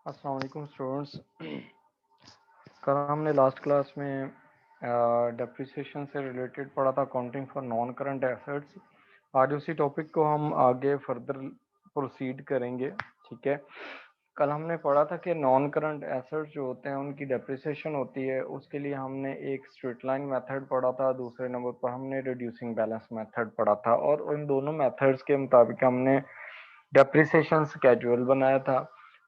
अस्सलाम वालेकुम स्टूडेंट्स। कल हमने लास्ट क्लास में डेप्रिसिएशन से रिलेटेड पढ़ा था, accounting for non current assets. आज उसी टॉपिक को हम आगे फर्दर प्रोसीड करेंगे। ठीक है, कल हमने पढ़ा था कि नॉन करंट एसेट्स जो होते हैं उनकी डेप्रिसिएशन होती है। उसके लिए हमने एक स्ट्रेट लाइन मेथड पढ़ा था, दूसरे नंबर पर हमने रिड्यूसिंग बैलेंस मेथड पढ़ा था, और उन दोनों मेथड्स के मुताबिक हमने डेप्रिसिएशन स्केड्यूल बनाया था।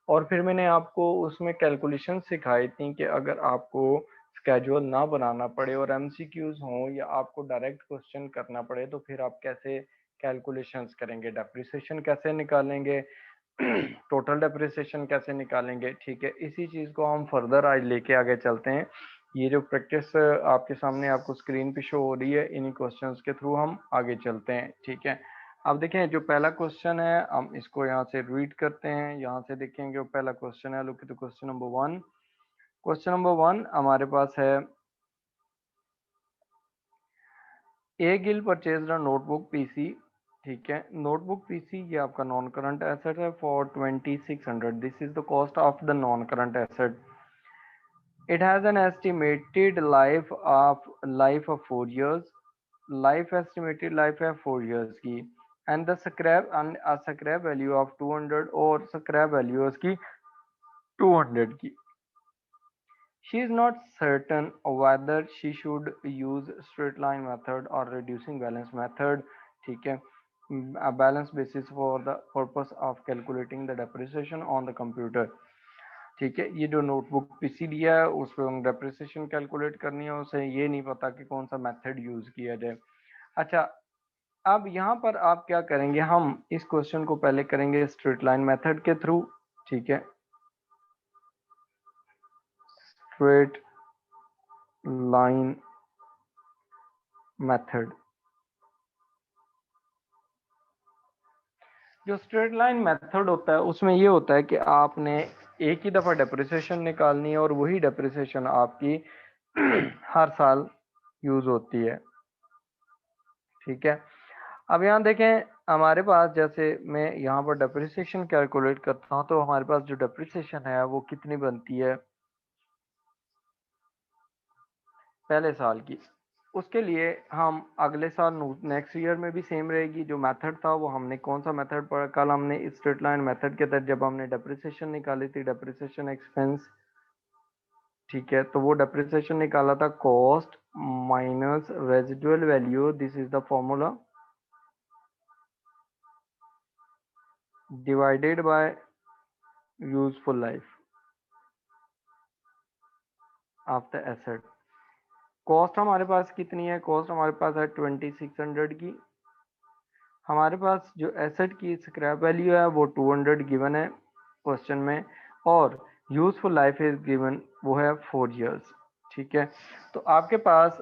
और फिर मैंने आपको उसमें कैलकुलेशन सिखाई थी कि अगर आपको स्केड्यूल ना बनाना पड़े और एमसीक्यूज हों या आपको डायरेक्ट क्वेश्चन करना पड़े तो फिर आप कैसे कैलकुलेशंस करेंगे, डेप्रिसिएशन कैसे निकालेंगे, टोटल डेप्रिसिएशन कैसे निकालेंगे। ठीक है, इसी चीज़ को हम फर्दर आज लेके आगे चलते हैं। ये जो प्रैक्टिस आपके सामने आपको स्क्रीन पे शो हो रही है, इन्हीं क्वेश्चंस के थ्रू हम आगे चलते हैं। ठीक है, अब देखें जो पहला क्वेश्चन है हम इसको यहाँ से रीड करते हैं। यहाँ से देखेंगे वो पहला क्वेश्चन है, look at the question number 1। Question number 1 हमारे पास है, A Gill purchase a notebook PC. ठीक है, नोटबुक पीसी ये आपका नॉन करंट एसेट है for 2600। This is the cost of the non current asset. It has an estimated life of 4 years। Life estimated life है 4 years की। And the scrap value of 200, और scrap value उसकी 200 की। She is not certain whether she should use straight line method or reducing balance method. ठीक है, a balance basis for the purpose of calculating the depreciation on the computer। ठीक है, ये जो notebook PC दिया है उस पर हम डेप्रिसिएशन कैलकुलेट करनी है, उसे ये नहीं पता कि कौन सा मेथड यूज किया जाए। अच्छा, अब यहाँ पर आप क्या करेंगे, हम इस क्वेश्चन को पहले करेंगे स्ट्रेट लाइन मेथड के थ्रू। ठीक है, स्ट्रेट लाइन मेथड। जो स्ट्रेट लाइन मेथड होता है उसमें ये होता है कि आपने एक ही दफ़ा डेप्रिसिएशन निकालनी है और वही डेप्रिसिएशन आपकी हर साल यूज होती है। ठीक है, अब यहाँ देखें हमारे पास, जैसे मैं यहाँ पर डेप्रिसिएशन कैलकुलेट करता हूँ तो हमारे पास जो डेप्रिसिएशन है वो कितनी बनती है पहले साल की। उसके लिए हम अगले साल नेक्स्ट ईयर में भी सेम रहेगी। जो मेथड था वो हमने कौन सा मेथड पढ़ा कल, हमने स्ट्रेट लाइन मेथड के तहत जब हमने डेप्रिसिएशन निकाली थी, डेप्रिसिएशन एक्सपेंस। ठीक है, तो वो डेप्रिसिएशन निकाला था cost minus residual value, this is the formula, divided by useful life of the asset. Cost हमारे पास कितनी है, कॉस्ट हमारे पास है 2600 की। हमारे पास जो एसेट की स्क्रैप वैल्यू है वो 200 गिवन है क्वेश्चन में, और यूजफुल लाइफ इज गिवन वो है 4 years। ठीक है, तो आपके पास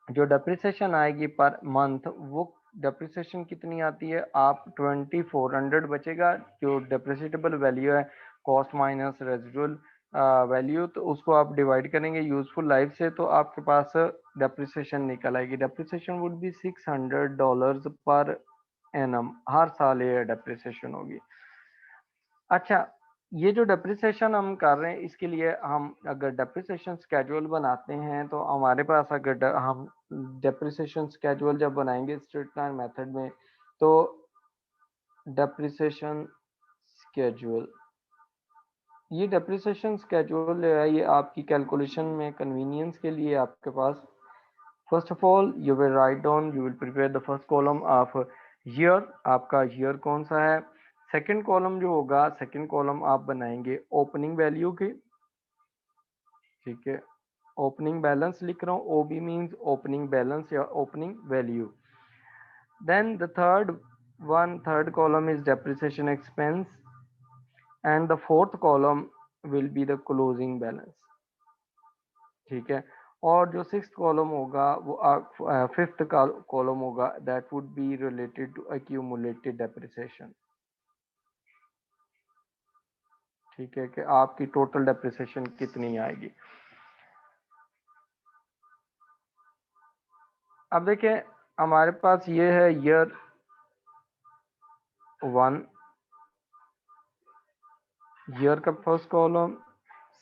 जो डेप्रिसिएशन आएगी पर मंथ वो डेप्रिसिएशन कितनी आती है, आप 2400 बचेगा जो डेप्रिसिएटेबल वैल्यू है, कॉस्ट माइनस रेजिडुअल वैल्यू, तो उसको आप डिवाइड करेंगे यूजफुल लाइफ से तो आपके पास डेप्रिसिएशन निकल आएगी। Depreciation would be $600 per annum, हर साल ये डेप्रिसिएशन होगी। अच्छा, ये जो डेप्रिसिएशन हम कर रहे हैं इसके लिए हम अगर डेप्रिसिएशन स्केड्यूल बनाते हैं तो हमारे पास अगर हम डेप्रिसिएशन स्केड्यूल जब बनाएंगे स्ट्रेट लाइन मेथड में तो डेप्रिसिएशन स्केड्यूल। ये डेप्रिसिएशन स्केड्यूल है, ये आपकी कैलकुलेशन में कन्वीनियंस के लिए आपके पास। First of all you will write down, you will prepare the first column of year, आपका ईयर कौन सा है। सेकंड कॉलम जो होगा, सेकंड कॉलम आप बनाएंगे ओपनिंग वैल्यू के, ठीक है। ओपनिंग बैलेंस लिख रहा हूँ, ओबी मीन्स ओपनिंग बैलेंस या opening value. Then the third column is depreciation expense and the fourth column will be the closing balance, ठीक है। और जो सिक्स्थ कॉलम होगा वो फिफ्थ कॉलम होगा, that would be related to accumulated depreciation, ठीक है, कि आपकी टोटल डेप्रिसिएशन कितनी आएगी। अब देखिए हमारे पास ये है ईयर 1, ईयर का फर्स्ट कॉलम,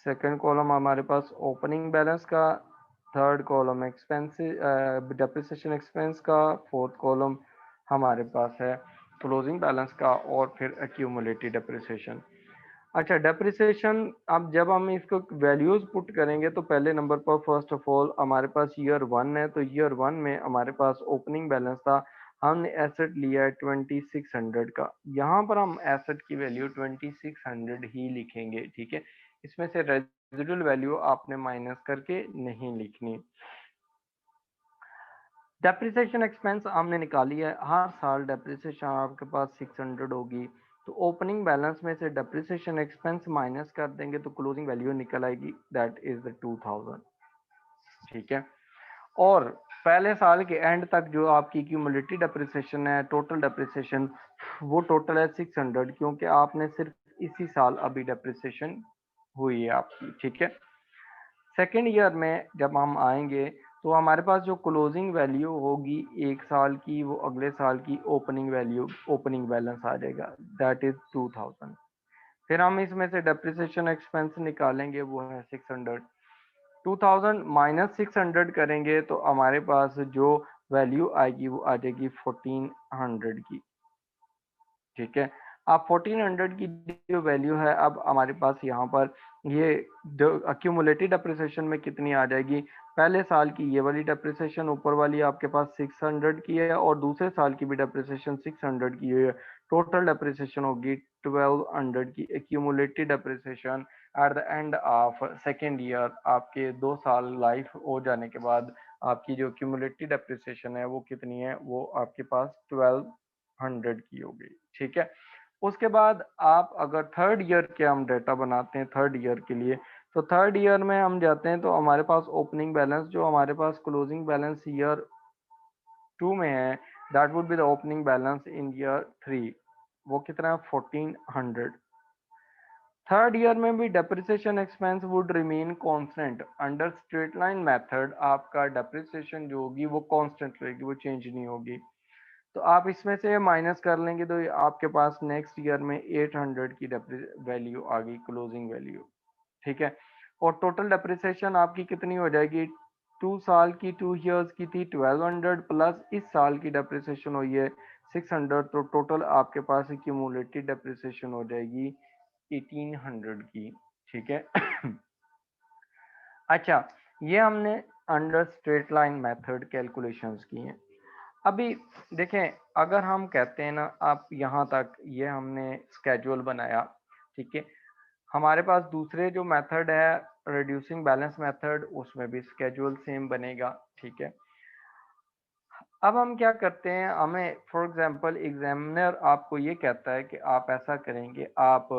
सेकंड कॉलम हमारे पास ओपनिंग बैलेंस का, third column expense depreciation expense का, फोर्थ कॉलम हमारे पास है क्लोजिंग बैलेंस का, और फिर एक्यूमुलेटेड डेप्रिसिएशन। अच्छा, डेप्रिसिएशन, अब जब हम इसको वैल्यूज पुट करेंगे तो पहले नंबर पर फर्स्ट ऑफ ऑल हमारे पास ईयर 1 है, तो ईयर 1 में हमारे पास ओपनिंग बैलेंस था, हमने एसेट लिया है 2600 का, यहाँ पर हम एसेट की वैल्यू 2600 ही लिखेंगे, ठीक है। इसमें से रेजिडुअल वैल्यू आपने माइनस करके नहीं लिखनी। डेप्रिसिएशन एक्सपेंस हमने निकाली है, हर साल डेप्रिसिएशन आपके पास 600 होगी, तो ओपनिंग बैलेंस में से डेप्रिसिएशन एक्सपेंस माइनस कर देंगे तो क्लोजिंग वैल्यू निकल आएगी, दैट इज द 2000, ठीक है। और पहले साल के एंड तक जो आपकी क्यूमुलेटिव डेप्रिसिएशन है, टोटल डेप्रिसिएशन, वो टोटल है 600, क्योंकि आपने सिर्फ इसी साल अभी डेप्रिसिएशन हुई है आपकी, ठीक है। सेकेंड ईयर में जब हम आएंगे तो हमारे पास जो क्लोजिंग वैल्यू होगी एक साल की, वो अगले साल की ओपनिंग वैल्यू, ओपनिंग बैलेंस आ जाएगा, दैट इज 2000। फिर हम इसमें से डेप्रिसिएशन एक्सपेंस निकालेंगे, वो है 600, 2000 माइनस 600 करेंगे तो हमारे पास जो वैल्यू आएगी वो आ जाएगी 1400 की, ठीक है। अब 1400 की जो वैल्यू है, अब हमारे पास यहाँ पर ये अक्यूमुलेटेड डेप्रिसिएशन में कितनी आ जाएगी, पहले साल की ये वाली डेप्रिसिएशन ऊपर वाली आपके पास 600 की है, और दूसरे साल की भी डेप्रिसिएशन 600 की है, टोटल डेप्रिसिएशन होगी 1200 की accumulated depreciation eight the end of second year. आपके 2 साल लाइफ हो जाने के बाद आपकी जो क्यूमुलेटेड डेप्रिसिएशन है वो कितनी है, वो आपके पास 1200 की हो गई, ठीक है। उसके बाद आप अगर थर्ड ईयर के हम डेटा बनाते हैं थर्ड ईयर के लिए, तो थर्ड ईयर में हम जाते हैं तो हमारे पास ओपनिंग बैलेंस जो हमारे पास क्लोजिंग बैलेंस ईयर 2 में है, that would be the opening balance in year 3, वो कितना है 1400। थर्ड ईयर में भी depreciation expense would remain constant, under straight line method आपका डेप्रिसिएशन जो होगी वो कांस्टेंट रहेगी, वो चेंज नहीं होगी। तो आप इसमें से माइनस कर लेंगे तो आपके पास नेक्स्ट ईयर में 800 की वैल्यू आ गई, क्लोजिंग वैल्यू, ठीक है। और टोटल डेप्रिसिएशन आपकी कितनी हो जाएगी, 2 साल की, 2 ईयर्स की थी 1200, प्लस इस साल की डेप्रिसिएशन हुई है 600, तो टोटल आपके पास क्यूमुलेटेड डेप्रिसिएशन हो जाएगी 1800 की, ठीक है। अच्छा, ये हमने under straight line method calculations की हैं। अभी देखें, अगर हम कहते हैं ना, आप यहाँ तक ये हमने स्केड्यूल बनाया, ठीक है। हमारे पास दूसरे जो मेथड है रिड्यूसिंग बैलेंस मेथड, उसमें भी स्केड्यूल सेम बनेगा, ठीक है। अब हम क्या करते हैं, हमें फॉर एग्जांपल एग्जामिनर आपको ये कहता है कि आप ऐसा करेंगे, आप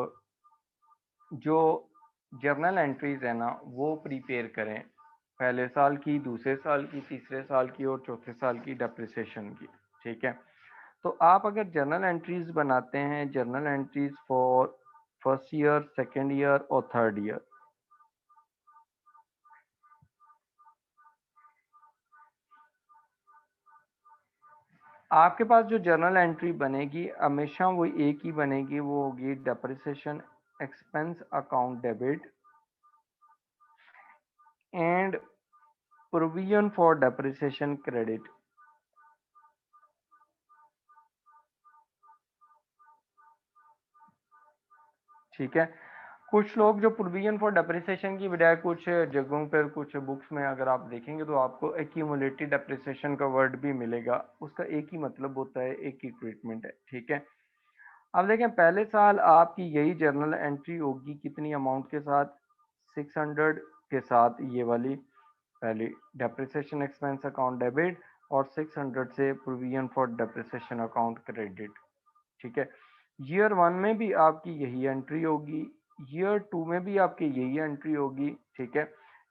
जो जर्नल एंट्रीज है ना वो प्रिपेयर करें, पहले साल की, दूसरे साल की, तीसरे साल की और चौथे साल की डेप्रिसिएशन की, ठीक है। तो आप अगर जर्नल एंट्रीज बनाते हैं, journal entries for first year, second year और थर्ड ईयर, आपके पास जो जर्नल एंट्री बनेगी हमेशा वो एक ही बनेगी, वो होगी depreciation expense account debit and provision for depreciation credit. ठीक है। कुछ लोग जो प्रोविजन फॉर डेप्रिसिएशन की बजाय कुछ जगहों पर कुछ बुक्स में अगर आप देखेंगे तो आपको एक्यूमुलेटेड डेप्रिसिएशन का वर्ड भी मिलेगा, उसका एक ही मतलब होता है, एक ही ट्रीटमेंट है। ठीक है। अब देखें, पहले साल आपकी यही जर्नल एंट्री होगी कितनी अमाउंट के साथ, 600 के साथ, ये वाली पहली डेप्रिसिएशन एक्सपेंस अकाउंट डेबिट और 600 से provision for depreciation account credit. ठीक है। ईयर 1 में भी आपकी यही एंट्री होगी, ईयर 2 में भी आपकी यही एंट्री होगी। ठीक है।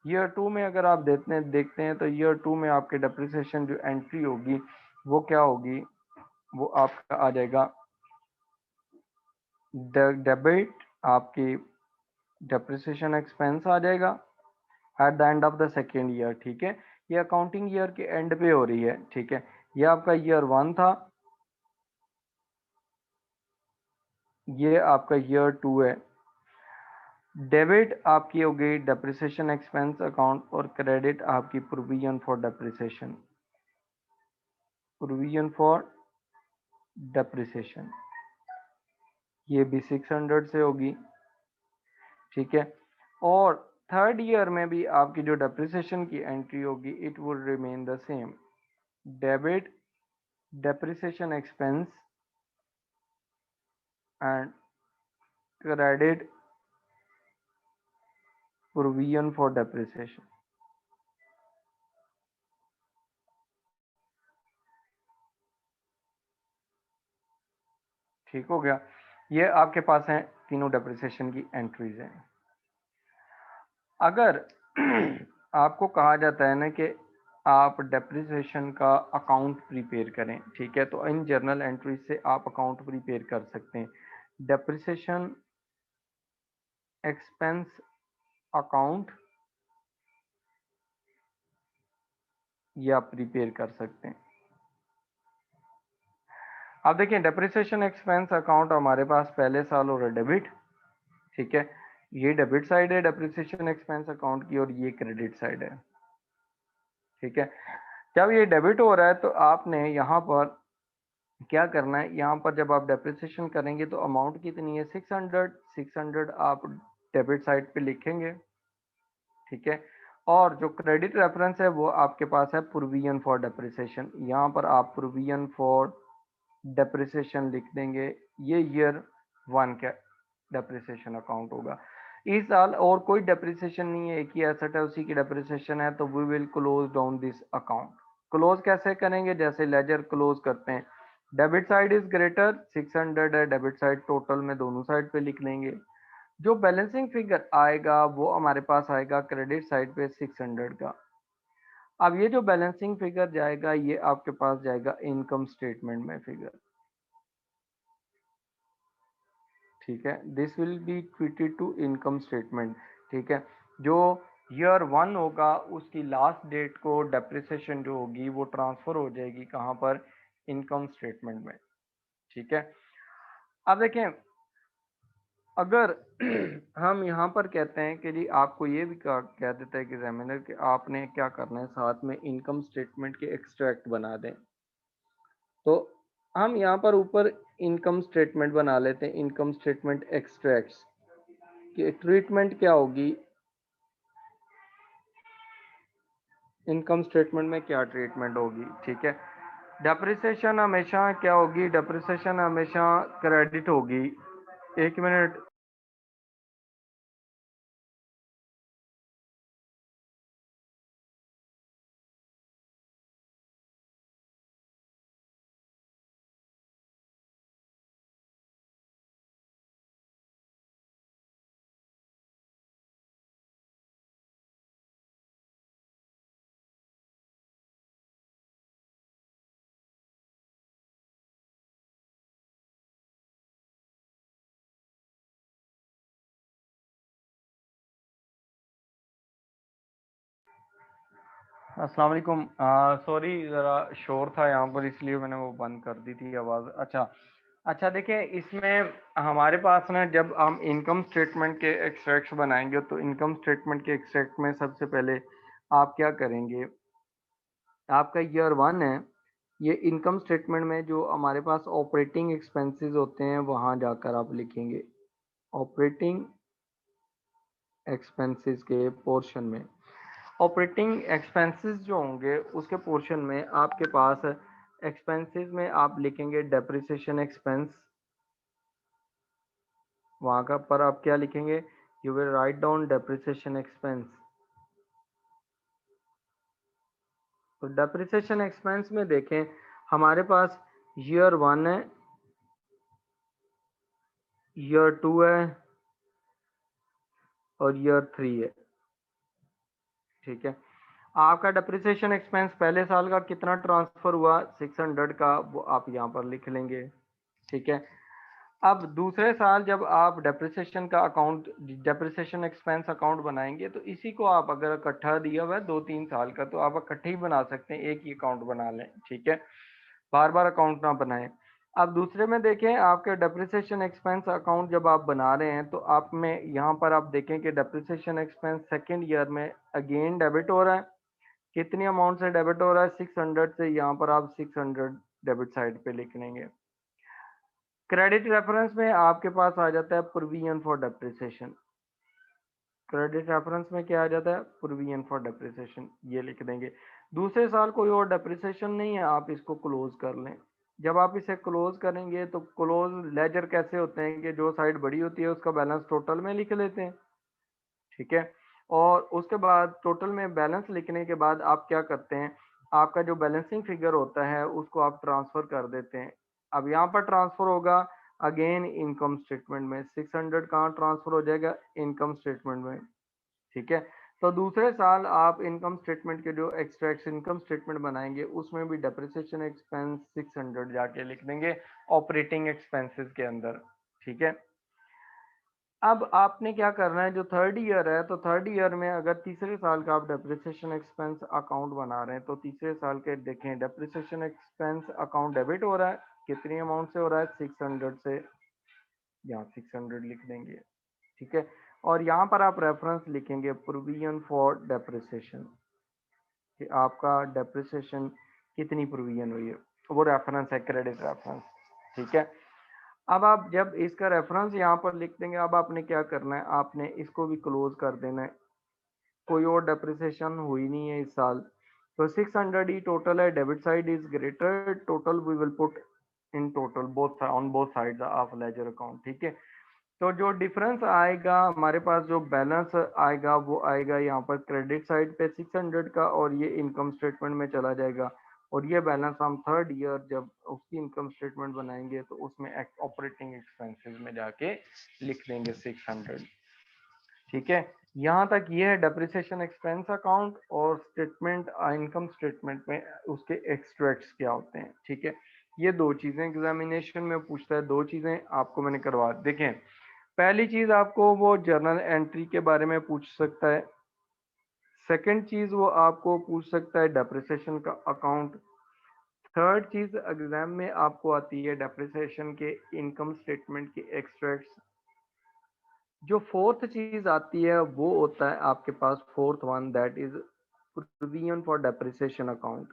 ईयर 2 में अगर आप देखते हैं तो ईयर 2 में आपके डेप्रिसिएशन जो एंट्री होगी वो क्या होगी, वो आपका आ जाएगा डेबिट, आपकी डेप्रिसिएशन एक्सपेंस आ जाएगा eight the end of the second year. ठीक है। ये अकाउंटिंग ईयर के एंड पे हो रही है। ठीक है। ये आपका ईयर 1 था, ये आपका ईयर 2 है। डेबिट आपकी हो गई डेप्रिसिएशन एक्सपेंस अकाउंट और क्रेडिट आपकी provision for depreciation, provision for depreciation, ये भी 600 से होगी। ठीक है। और थर्ड ईयर में भी आपकी जो डेप्रिसिएशन की एंट्री होगी it would remain the same, debit depreciation expense and credit provision for depreciation. ठीक हो गया। ये आपके पास है तीनों डेप्रिसिएशन की एंट्रीज हैं। अगर आपको कहा जाता है ना कि आप डेप्रिसिएशन का अकाउंट प्रिपेयर करें, ठीक है, तो इन जर्नल एंट्रीज से आप अकाउंट प्रिपेयर कर सकते हैं। डेप्रिसिएशन एक्सपेंस अकाउंट ये आप प्रिपेयर कर सकते हैं। अब देखिए, डेप्रिसिएशन एक्सपेंस अकाउंट हमारे पास पहले साल हो रहा है डेबिट। ठीक है। ये डेबिट साइड है डेप्रिसिएशन एक्सपेंस अकाउंट की और ये क्रेडिट साइड है। ठीक है। जब ये डेबिट हो रहा है तो आपने यहाँ पर क्या करना है, यहाँ पर जब आप डेप्रिसिएशन करेंगे तो अमाउंट कितनी है, 600। 600 आप डेबिट साइड पे लिखेंगे। ठीक है। और जो क्रेडिट रेफरेंस है वो आपके पास है प्रोविजन फॉर डेप्रिसिएशन, यहाँ पर आप प्रोविजन फॉर डेप्रिसिएशन लिख देंगे। ये ईयर 1 का डेप्रिसिएशन अकाउंट होगा। इस साल और कोई डेप्रिसिएशन नहीं है, एक ही एसेट है, उसी की डेप्रिसिएशन है, तो we will close down this account. Close कैसे करेंगे, जैसे लेजर क्लोज करते हैं, डेबिट साइड इज ग्रेटर, 600 है डेबिट साइड, टोटल में दोनों साइड पे लिख लेंगे। जो बैलेंसिंग फिगर आएगा वो हमारे पास आएगा क्रेडिट साइड पे 600 का। अब ये जो बैलेंसिंग फिगर जाएगा ये आपके पास जाएगा इनकम स्टेटमेंट में फिगर। ठीक है। दिस विल बी ट्वीटेड टू इनकम स्टेटमेंट। ठीक है। जो ईयर 1 होगा उसकी लास्ट डेट को डेप्रिसिएशन जो होगी वो ट्रांसफर हो जाएगी कहाँ पर, इनकम स्टेटमेंट में। ठीक है। अब देखें, अगर हम यहाँ पर कहते हैं कि जी आपको ये भी कह देता है कि एग्जामिनर कि आपने क्या करना है, साथ में इनकम स्टेटमेंट के एक्सट्रैक्ट बना दें, तो हम यहाँ पर ऊपर इनकम स्टेटमेंट बना लेते हैं, इनकम स्टेटमेंट एक्सट्रैक्ट्स की ट्रीटमेंट क्या होगी, इनकम स्टेटमेंट में क्या ट्रीटमेंट होगी। ठीक है। डेप्रिसिएशन हमेशा क्या होगी, डेप्रिसिएशन हमेशा क्रेडिट होगी। एक मिनट। अस्सलाम वालेकुम। सॉरी, ज़रा शोर था यहाँ पर इसलिए मैंने वो बंद कर दी थी आवाज़। अच्छा अच्छा, देखिए इसमें हमारे पास ना जब हम इनकम स्टेटमेंट के एक्सट्रैक्ट्स बनाएंगे तो इनकम स्टेटमेंट के एक्सट्रैक्ट में सबसे पहले आप क्या करेंगे, आपका ईयर 1 है, ये इनकम स्टेटमेंट में जो हमारे पास ऑपरेटिंग एक्सपेंसेस होते हैं वहाँ जाकर आप लिखेंगे ऑपरेटिंग एक्सपेंसेस के पोर्शन में, ऑपरेटिंग एक्सपेंसेस जो होंगे उसके पोर्शन में आपके पास एक्सपेंसेस में आप लिखेंगे डेप्रिसिएशन एक्सपेंस। वहां का पर आप क्या लिखेंगे, you will write down depreciation expense. तो डेप्रिसिएशन एक्सपेंस में देखें हमारे पास ईयर 1 है, ईयर 2 है और ईयर 3 है। ठीक है, आपका डेप्रिसिएशन एक्सपेंस पहले साल का कितना ट्रांसफर हुआ 600 का, वो आप यहाँ पर लिख लेंगे। ठीक है, अब दूसरे साल जब आप डेप्रिसिएशन का अकाउंट, डेप्रिसिएशन एक्सपेंस अकाउंट बनाएंगे तो इसी को आप अगर इकट्ठा दिया हुआ है 2-3 साल का तो आप इकट्ठे ही बना सकते हैं, एक ही अकाउंट बना लें। ठीक है, बार बार अकाउंट ना बनाएं। अब दूसरे में देखें आपके डेप्रिसिएशन एक्सपेंस अकाउंट जब आप बना रहे हैं तो आप में यहाँ पर आप देखें कि डेप्रिसिएशन एक्सपेंस सेकेंड ईयर में अगेन डेबिट हो रहा है। कितनी अमाउंट से डेबिट हो रहा है, 600 से। यहाँ पर आप 600 डेबिट साइड पे लिख लेंगे। क्रेडिट रेफरेंस में आपके पास आ जाता है provision for depreciation. Credit reference में क्या आ जाता है, प्रोविजन फॉर डेप्रिसिएशन, ये लिख देंगे। दूसरे साल कोई और डेप्रिसिएशन नहीं है, आप इसको क्लोज कर लें। जब आप इसे क्लोज करेंगे तो क्लोज लेजर कैसे होते हैं कि जो साइड बड़ी होती है उसका बैलेंस टोटल में लिख लेते हैं। ठीक है, और उसके बाद टोटल में बैलेंस लिखने के बाद आप क्या करते हैं, आपका जो बैलेंसिंग फिगर होता है उसको आप ट्रांसफर कर देते हैं। अब यहाँ पर ट्रांसफर होगा अगेन इनकम स्टेटमेंट में। 600 कहाँ ट्रांसफर हो जाएगा, इनकम स्टेटमेंट में। ठीक है, तो दूसरे साल आप इनकम स्टेटमेंट के जो एक्स्ट्रा इनकम स्टेटमेंट बनाएंगे उसमें भी डेप्रिसिएशन एक्सपेंस 600 जाके लिख देंगे ऑपरेटिंग एक्सपेंसेस के अंदर। ठीक है, अब आपने क्या करना है, जो थर्ड ईयर है तो थर्ड ईयर में अगर तीसरे साल का आप डेप्रिसिएशन एक्सपेंस अकाउंट बना रहे हैं तो तीसरे साल के देखें डेप्रिसिएशन एक्सपेंस अकाउंट डेबिट हो रहा है, कितनी अमाउंट से हो रहा है, 600 से। यहाँ 600 लिख देंगे। ठीक है, और यहाँ पर आप रेफरेंस लिखेंगे प्रोविजन फॉर डेप्रिसिएशन, कि आपका डेप्रिसिएशन कितनी प्रोविजन हुई है, वो रेफरेंस है, क्रेडिट रेफरेंस। ठीक है, अब आप जब इसका रेफरेंस यहाँ पर लिख देंगे, अब आपने क्या करना है, आपने इसको भी क्लोज कर देना है। कोई और डेप्रिसिएशन हुई नहीं है इस साल, तो 600 ही टोटल है। Debit side is greater, total we will put in total both on both sides of ledger account. ठीक है, तो जो डिफरेंस आएगा हमारे पास, जो बैलेंस आएगा वो आएगा यहाँ पर क्रेडिट साइड पे 600 का, और ये इनकम स्टेटमेंट में चला जाएगा। और ये बैलेंस हम थर्ड ईयर जब उसकी इनकम स्टेटमेंट बनाएंगे तो उसमें ऑपरेटिंग एक्सपेंसेस में जाके लिख देंगे 600। ठीक है, यहाँ तक ये है डेप्रिसिएशन एक्सपेंस अकाउंट और स्टेटमेंट, इनकम स्टेटमेंट में उसके एक्सट्रैक्ट्स क्या होते हैं। ठीक है, ये दो चीजें एग्जामिनेशन में पूछता है, दो चीजें आपको मैंने करवा देखें। पहली चीज आपको वो जर्नल एंट्री के बारे में पूछ सकता है। सेकंड चीज वो आपको पूछ सकता है डेप्रिसिएशन का अकाउंट। थर्ड चीज एग्जाम में आपको आती है डेप्रिसिएशन के इनकम स्टेटमेंट के एक्सट्रैक्ट्स। जो फोर्थ चीज आती है वो होता है आपके पास, fourth one, that is provision for depreciation account.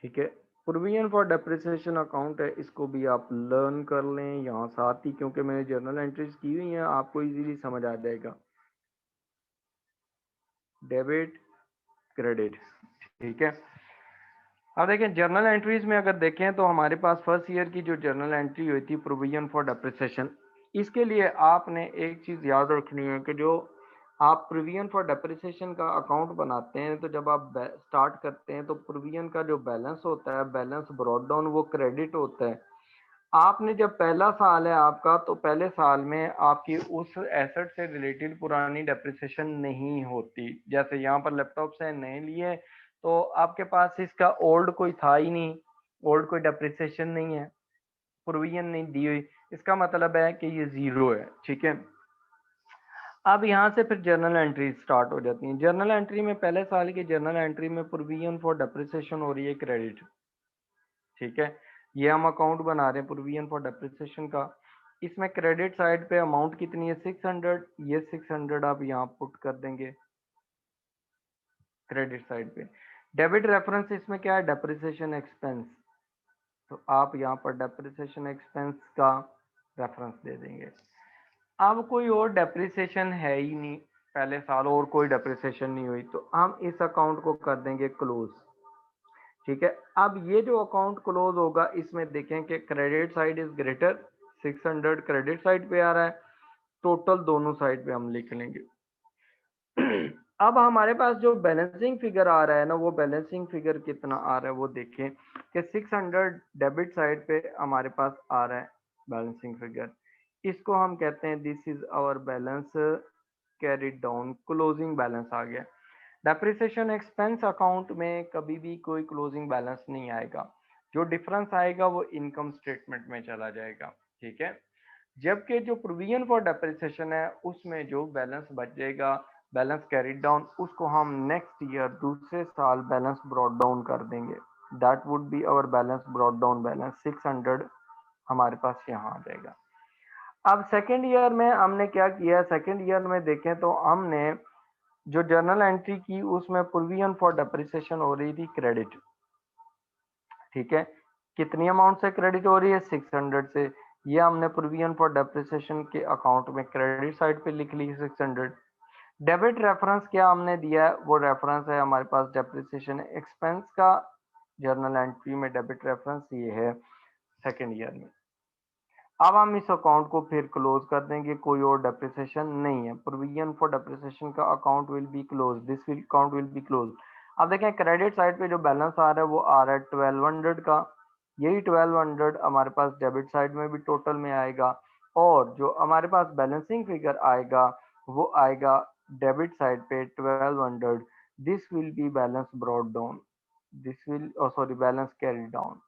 ठीक है, प्रोविजन फॉर डेप्रिसिएशन अकाउंट है, इसको भी आप लर्न कर लें यहाँ साथ ही, क्योंकि मैंने जर्नल एंट्रीज की हुई हैं, आपको इजीली समझ आ जाएगा। Debit, credit. ठीक है, अब देखें जर्नल एंट्रीज में अगर देखें तो हमारे पास फर्स्ट ईयर की जो जर्नल एंट्री हुई थी प्रोविजन फॉर डेप्रिसिएशन, इसके लिए आपने एक चीज याद रखनी है कि जो आप प्रोविजन फॉर डेप्रिसिएशन का अकाउंट बनाते हैं तो जब आप स्टार्ट करते हैं तो प्रोविजन का जो बैलेंस होता है, बैलेंस ब्रॉट डाउन, वो क्रेडिट होता है। आपने जब पहला साल है आपका तो पहले साल में आपकी उस एसेट से रिलेटेड पुरानी डेप्रिसिएशन नहीं होती। जैसे यहाँ पर लैपटॉप से नए लिए तो आपके पास इसका ओल्ड कोई था ही नहीं, ओल्ड कोई डेप्रिसिएशन नहीं है, प्रोविजन नहीं दी हुई, इसका मतलब है कि ये जीरो है। ठीक है, अब यहाँ से फिर जर्नल एंट्री स्टार्ट हो जाती है। जर्नल एंट्री में पहले साल की जर्नल एंट्री में प्रोविजन फॉर डेप्रिसिएशन हो रही है क्रेडिट। ठीक है, ये हम अकाउंट बना रहे हैं प्रोविजन फॉर डेप्रिसिएशन का। इसमें क्रेडिट साइड पे अमाउंट कितनी है, 600। ये 600 आप यहाँ पुट कर देंगे क्रेडिट साइड पे। डेबिट रेफरेंस इसमें क्या है, डेप्रिसिएशन एक्सपेंस, तो आप यहाँ पर डेप्रिसिएशन एक्सपेंस का रेफरेंस दे देंगे। अब कोई और डेप्रिसिएशन है ही नहीं, पहले साल और कोई डेप्रिसिएशन नहीं हुई, तो हम इस अकाउंट को कर देंगे क्लोज। ठीक है, अब ये जो अकाउंट क्लोज होगा इसमें देखें कि credit side is greater, 600 credit side पे आ रहा है, टोटल दोनों साइड पे हम लिख लेंगे। अब हमारे पास जो बैलेंसिंग फिगर आ रहा है ना, वो बैलेंसिंग फिगर कितना आ रहा है वो देखें कि 600 डेबिट साइड पे हमारे पास आ रहा है बैलेंसिंग फिगर। इसको हम कहते हैं this is our balance carried down, closing balance आ गया। डेप्रिसिएशन एक्सपेंस अकाउंट में कभी भी कोई क्लोजिंग बैलेंस नहीं आएगा, जो डिफरेंस आएगा वो इनकम स्टेटमेंट में चला जाएगा। ठीक है, जबकि जो प्रोविजन फॉर डेप्रिसिएशन है उसमें जो बैलेंस बच जाएगा, बैलेंस कैरिड डाउन, उसको हम नेक्स्ट ईयर दूसरे साल बैलेंस ब्रॉट डाउन कर देंगे। That would be our balance brought down balance, 600 हमारे पास यहाँ आ जाएगा। अब सेकेंड ईयर में हमने क्या किया, सेकेंड ईयर में देखें तो हमने जो जर्नल एंट्री की उसमें प्रोविजन फॉर डेप्रिसिएशन हो रही थी क्रेडिट। ठीक है, कितनी अमाउंट से क्रेडिट हो रही है, 600 से। ये हमने प्रोविजन फॉर डेप्रिसिएशन के अकाउंट में क्रेडिट साइड पे लिख ली 600। डेबिट रेफरेंस क्या हमने दिया है, वो रेफरेंस है हमारे पास डेप्रिसिएशन एक्सपेंस का, जर्नल एंट्री में डेबिट रेफरेंस ये है सेकेंड ईयर में। अब हम इस अकाउंट को फिर क्लोज कर देंगे, कोई और डेप्रिसिएशन नहीं है, प्रोविजन फॉर डेप्रिसिएशन का account will be close, this will account will be close. अब देखें क्रेडिट साइड पे जो बैलेंस आ रहा है वो आ रहा है 1200 का, यही 1200 हमारे पास डेबिट साइड में भी टोटल में आएगा, और जो हमारे पास बैलेंसिंग फिगर आएगा वो आएगा डेबिट साइड पे 1200, this will be balance brought down, this will sorry balance carry down.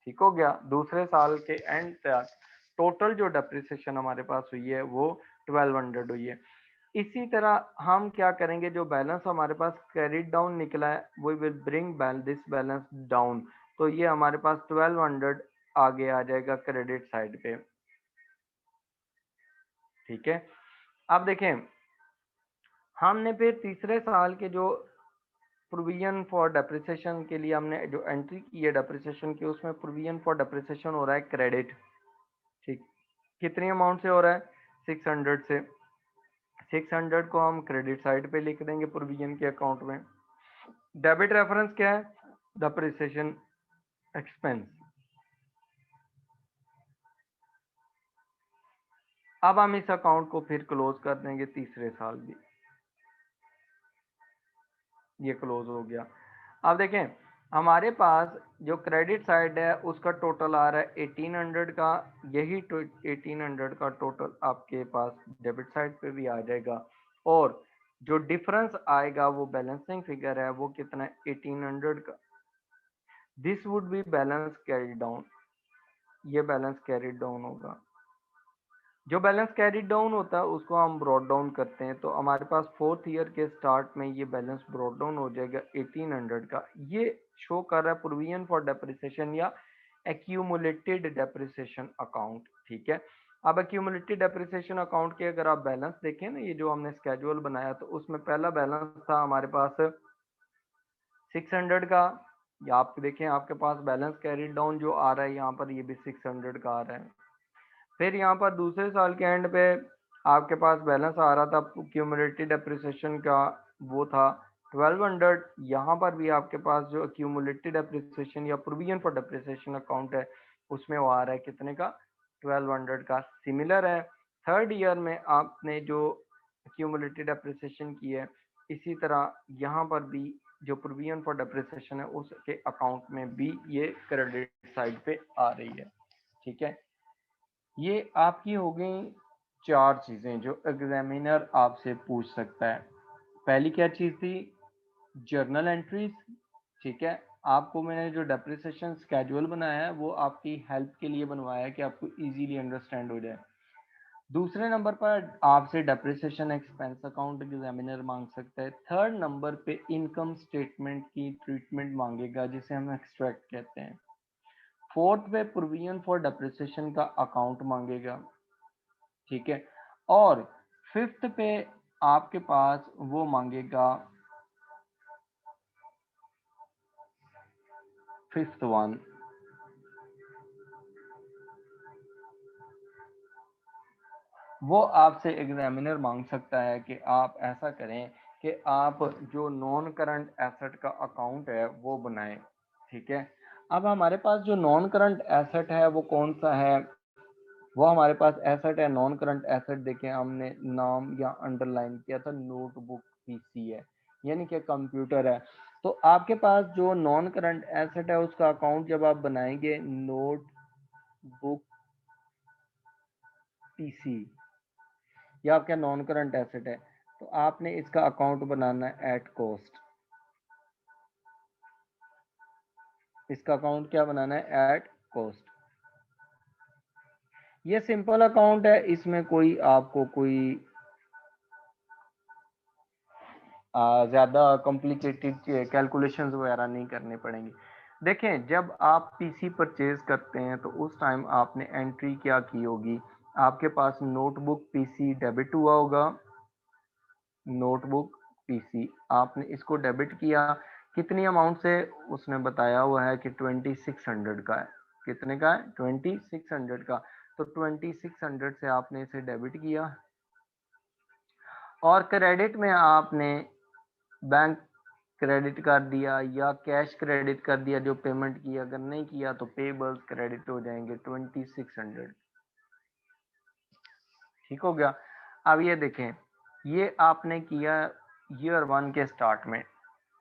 ठीक हो गया, दूसरे साल के एंड तक टोटल जो डेप्रिसिएशन हमारे पास हुई है वो 1200 हुई है। इसी तरह हम क्या करेंगे, जो बैलेंस हमारे पास कैरिड डाउन निकला है we will bring this balance down, तो ये हमारे पास 1200 आगे आ जाएगा क्रेडिट साइड पे। ठीक है, अब देखें हमने फिर तीसरे साल के जो प्रोविजन फॉर डेप्रिसिएशन के लिए हमने जो एंट्री की है डेप्रिसिएशन की, उसमें प्रोविजन फॉर डेप्रिसिएशन हो रहा है क्रेडिट। ठीक, कितनी अमाउंट से हो रहा है, 600 से। 600 को हम क्रेडिट साइड पे लिख देंगे प्रोविजन के अकाउंट में। डेबिट रेफरेंस क्या है, डेप्रिसिएशन एक्सपेंस। अब हम इस अकाउंट को फिर क्लोज कर देंगे तीसरे साल भी, ये क्लोज हो गया। अब देखें हमारे पास जो क्रेडिट साइड है उसका टोटल आ रहा है 1800 का, यही 1800 का टोटल आपके पास डेबिट साइड पे भी आ जाएगा, और जो डिफरेंस आएगा वो बैलेंसिंग फिगर है वो कितना है, 1800 का, this would be balance carry down, ये बैलेंस कैरी डाउन होगा। जो बैलेंस कैरी डाउन होता है उसको हम ब्रॉड डाउन करते हैं, तो हमारे पास फोर्थ ईयर के स्टार्ट में ये बैलेंस ब्रॉड डाउन हो जाएगा 1800 का। ये शो कर रहा है प्रोविजन फॉर डेप्रिसिएशन या एक्यूमुलेटेड डेप्रिसिएशन अकाउंट। ठीक है, अब एक्यूमुलेटेड डेप्रिसिएशन अकाउंट के अगर आप बैलेंस देखें ना, ये जो हमने स्केड्यूल बनाया तो उसमें पहला बैलेंस था हमारे पास 600 का, या आप देखें आपके पास बैलेंस कैरी डाउन जो आ रहा है यहाँ पर ये भी 600 का आ रहा है। फिर यहाँ पर दूसरे साल के एंड पे आपके पास बैलेंस आ रहा था क्यूमुलेटिव डेप्रिसिएशन का, वो था 1200। यहाँ पर भी आपके पास जो क्यूमुलेटिव डेप्रिसिएशन या प्रोविजन फॉर डेप्रिसिएशन अकाउंट है उसमें वो आ रहा है कितने का, 1200 का। सिमिलर है थर्ड ईयर में आपने जो क्यूमुलेटिव डेप्रिसिएशन की है, इसी तरह यहाँ पर भी जो प्रोविजन फॉर डेप्रिसिएशन है उसके अकाउंट में भी ये क्रेडिट साइड पे आ रही है। ठीक है, ये आपकी हो गई चार चीजें जो एग्जामिनर आपसे पूछ सकता है। पहली क्या चीज थी, जर्नल एंट्रीज। ठीक है, आपको मैंने जो डेप्रिसिएशन स्केड्यूल बनाया है वो आपकी हेल्प के लिए बनवाया है कि आपको इजीली अंडरस्टैंड हो जाए। दूसरे नंबर पर आपसे डेप्रिसिएशन एक्सपेंस अकाउंट एग्जामिनर मांग सकता है। थर्ड नंबर पे इनकम स्टेटमेंट की ट्रीटमेंट मांगेगा जिसे हम एक्सट्रैक्ट कहते हैं। फोर्थ पे प्रोविजन फॉर डेप्रिसिएशन का अकाउंट मांगेगा। ठीक है, और फिफ्थ पे आपके पास वो मांगेगा फिफ्थ वन, वो आपसे एग्जामिनर मांग सकता है कि आप ऐसा करें कि आप जो नॉन करंट एसेट का अकाउंट है वो बनाएं। ठीक है, अब हमारे पास जो नॉन करंट एसेट है वो कौन सा है, वो हमारे पास एसेट है नॉन करंट एसेट। देखें हमने नाम या अंडरलाइन किया था, नोटबुक पीसी है, यानी कि कंप्यूटर है। तो आपके पास जो नॉन करंट एसेट है उसका अकाउंट जब आप बनाएंगे नोटबुक पीसी, ये आपका नॉन करंट एसेट है, तो आपने इसका अकाउंट बनाना है एट कॉस्ट। इसका अकाउंट क्या बनाना है, एट कॉस्ट। ये सिंपल अकाउंट है, इसमें कोई आपको कोई ज्यादा कॉम्प्लिकेटेड कैलकुलेशंस वगैरह नहीं करने पड़ेंगे। देखें जब आप पीसी परचेज करते हैं तो उस टाइम आपने एंट्री क्या की होगी, आपके पास नोटबुक पीसी डेबिट हुआ होगा, नोटबुक पीसी आपने इसको डेबिट किया, कितनी अमाउंट से, उसने बताया हुआ है कि 2600 का है। कितने का है, 2600 का। तो 2600 से आपने इसे डेबिट किया, और क्रेडिट में आपने बैंक क्रेडिट कर दिया या कैश क्रेडिट कर दिया जो पेमेंट किया, अगर नहीं किया तो पेबल्स क्रेडिट हो जाएंगे 2600। ठीक हो गया। अब ये देखें, ये आपने किया ईयर 1 के स्टार्ट में,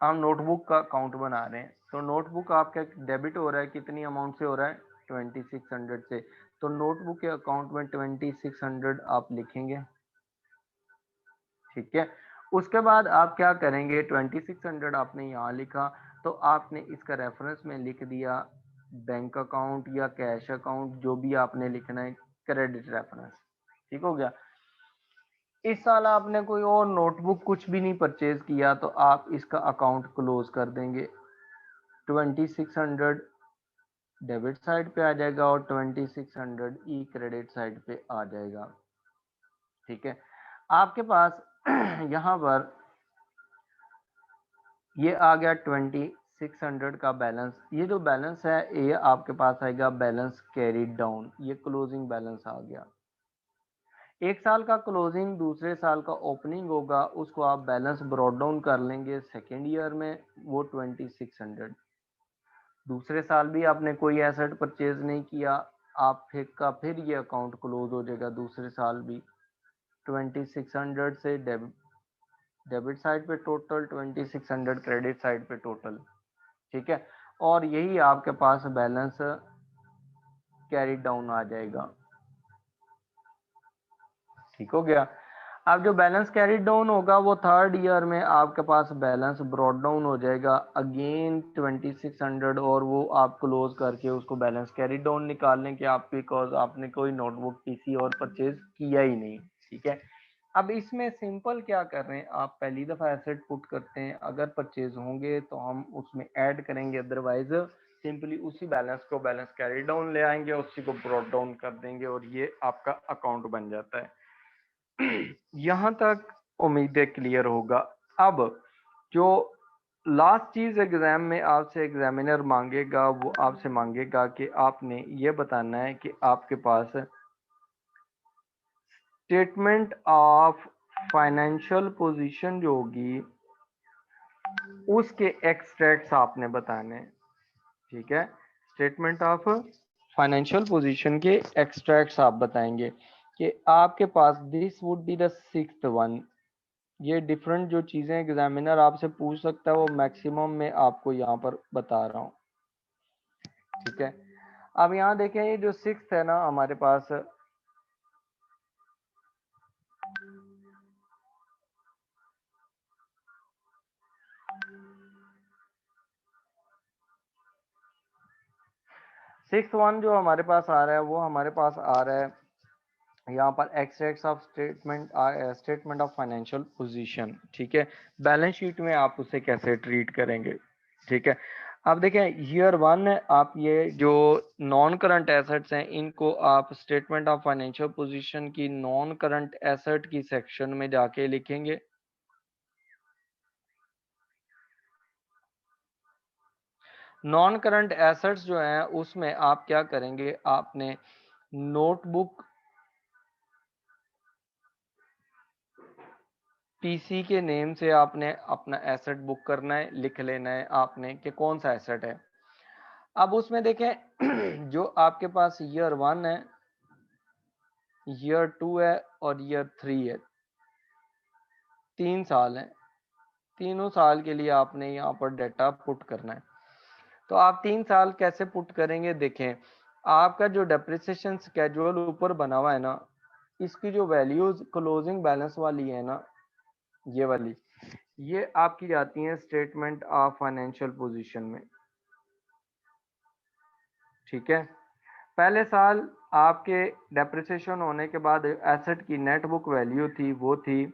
हम नोटबुक का अकाउंट बना रहे हैं, तो नोटबुक आपका डेबिट हो रहा है, कितनी अमाउंट से हो रहा है, 2600 से। तो नोटबुक के अकाउंट में 2600 आप लिखेंगे। ठीक है, उसके बाद आप क्या करेंगे, 2600 आपने यहाँ लिखा, तो आपने इसका रेफरेंस में लिख दिया बैंक अकाउंट या कैश अकाउंट, जो भी आपने लिखना है, क्रेडिट रेफरेंस। ठीक हो गया। इस साल आपने कोई और नोटबुक कुछ भी नहीं परचेज किया, तो आप इसका अकाउंट क्लोज कर देंगे। 2600 डेबिट साइड पे आ जाएगा और 2600 ई क्रेडिट साइड पे आ जाएगा। ठीक है, आपके पास यहाँ पर ये आ गया 2600 का बैलेंस। ये जो बैलेंस है ये आपके पास आएगा बैलेंस कैरीड डाउन, ये क्लोजिंग बैलेंस आ गया। एक साल का क्लोजिंग, दूसरे साल का ओपनिंग होगा, उसको आप बैलेंस ब्रॉड डाउन कर लेंगे सेकेंड ईयर में, वो 2600। दूसरे साल भी आपने कोई एसेट परचेज नहीं किया, आप फिर ये अकाउंट क्लोज हो जाएगा दूसरे साल भी। 2600 से डेबिट साइड पे टोटल, 2600 क्रेडिट साइड पे टोटल। ठीक है, और यही आपके पास बैलेंस कैरी डाउन आ जाएगा। ठीक हो गया। अब जो बैलेंस कैरी डाउन होगा वो थर्ड ईयर में आपके पास बैलेंस ब्रॉड डाउन हो जाएगा अगेन 2600, और वो आप क्लोज करके उसको बैलेंस कैरी डाउन निकाल लें कि आप, बिकॉज आपने कोई नोटबुक पीसी और परचेज किया ही नहीं। ठीक है, अब इसमें सिंपल क्या कर रहे हैं, आप पहली दफा एसेट पुट करते हैं, अगर परचेज होंगे तो हम उसमें ऐड करेंगे, अदरवाइज सिंपली उसी बैलेंस को बैलेंस कैरी डाउन ले आएंगे, उसी को ब्रॉड डाउन कर देंगे और ये आपका अकाउंट बन जाता है। यहाँ तक उम्मीदें क्लियर होगा। अब जो लास्ट चीज एग्जाम में आपसे एग्जामिनर मांगेगा, वो आपसे मांगेगा कि आपने ये बताना है कि आपके पास स्टेटमेंट ऑफ फाइनेंशियल पोजीशन जो होगी उसके एक्सट्रैक्ट्स आपने बताने हैं। ठीक है, स्टेटमेंट ऑफ फाइनेंशियल पोजीशन के एक्सट्रैक्ट्स आप बताएंगे कि आपके पास this would be the sixth one. ये डिफरेंट जो चीजें एग्जामिनर आपसे पूछ सकता है वो मैक्सिमम में आपको यहाँ पर बता रहा हूँ। ठीक है, अब यहाँ देखें, ये जो सिक्स्थ है ना हमारे पास, सिक्स वन जो हमारे पास आ रहा है वो हमारे पास आ रहा है यहाँ पर extracts of statement of financial position. ठीक है, बैलेंस शीट में आप उसे कैसे ट्रीट करेंगे। ठीक है, अब देखें ईयर 1 आप ये जो नॉन करंट एसेट्स हैं इनको आप स्टेटमेंट ऑफ फाइनेंशियल पोजीशन की नॉन करंट एसेट की सेक्शन में जाके लिखेंगे। नॉन करंट एसेट्स जो हैं उसमें आप क्या करेंगे, आपने नोटबुक पीसी के नेम से आपने अपना एसेट बुक करना है, लिख लेना है आपने कि कौन सा एसेट है। अब उसमें देखें जो आपके पास ईयर 1 है, ईयर 2 है और ईयर 3 है, 3 साल है। तीनों साल के लिए आपने यहाँ पर डाटा पुट करना है। तो आप 3 साल कैसे पुट करेंगे, देखें आपका जो डेप्रिसिएशन स्केड्यूल ऊपर बना हुआ है ना, इसकी जो वैल्यूज क्लोजिंग बैलेंस वाली है ना, ये वाली, ये आपकी जाती है स्टेटमेंट ऑफ फाइनेंशियल पोजीशन में। ठीक है, पहले साल आपके डेप्रिसिएशन होने के बाद एसेट की नेट बुक वैल्यू थी, वो थी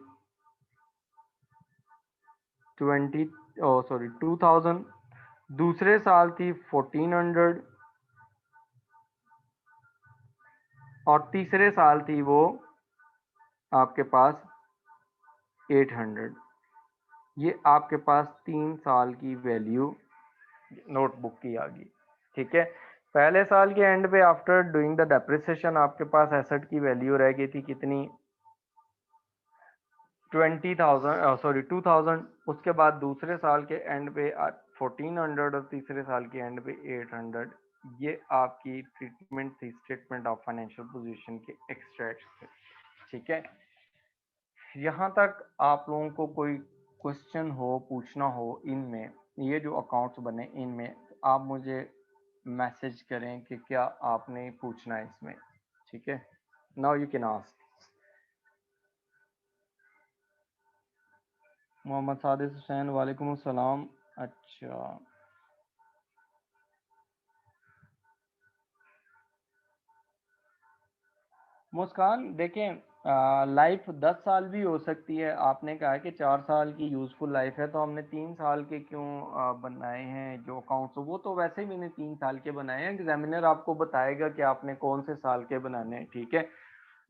2000। दूसरे साल थी 1400 और तीसरे साल थी वो आपके पास 800। ये आपके पास 3 साल की वैल्यू नोटबुक की आ गई। ठीक है, पहले साल के एंड पे आफ्टर डूइंग द डेप्रिसिएशन आपके पास एसेट की वैल्यू रह गई थी कितनी, 20,000, सॉरी 2000। उसके बाद दूसरे साल के एंड पे 1400 और तीसरे साल के एंड पे 800। ये आपकी ट्रीटमेंट थी स्टेटमेंट ऑफ फाइनेंशियल पोजीशन के एक्सट्रैक्ट से। ठीक है, यहाँ तक आप लोगों को कोई क्वेश्चन हो, पूछना हो इनमें, ये जो अकाउंट्स बने इनमें, आप मुझे मैसेज करें कि क्या आपने पूछना है इसमें। ठीक है, now you can ask. Mohammad Sadiq Hussain, वालेकुम अस्सलाम। अच्छा, मुस्कान देखें, लाइफ 10 साल भी हो सकती है। आपने कहा कि 4 साल की यूजफुल लाइफ है, तो हमने 3 साल के क्यों बनाए हैं जो अकाउंट्स, वो तो वैसे ही मैंने 3 साल के बनाए हैं। एग्जामिनर आपको बताएगा कि आपने कौन से साल के बनाने हैं। ठीक है,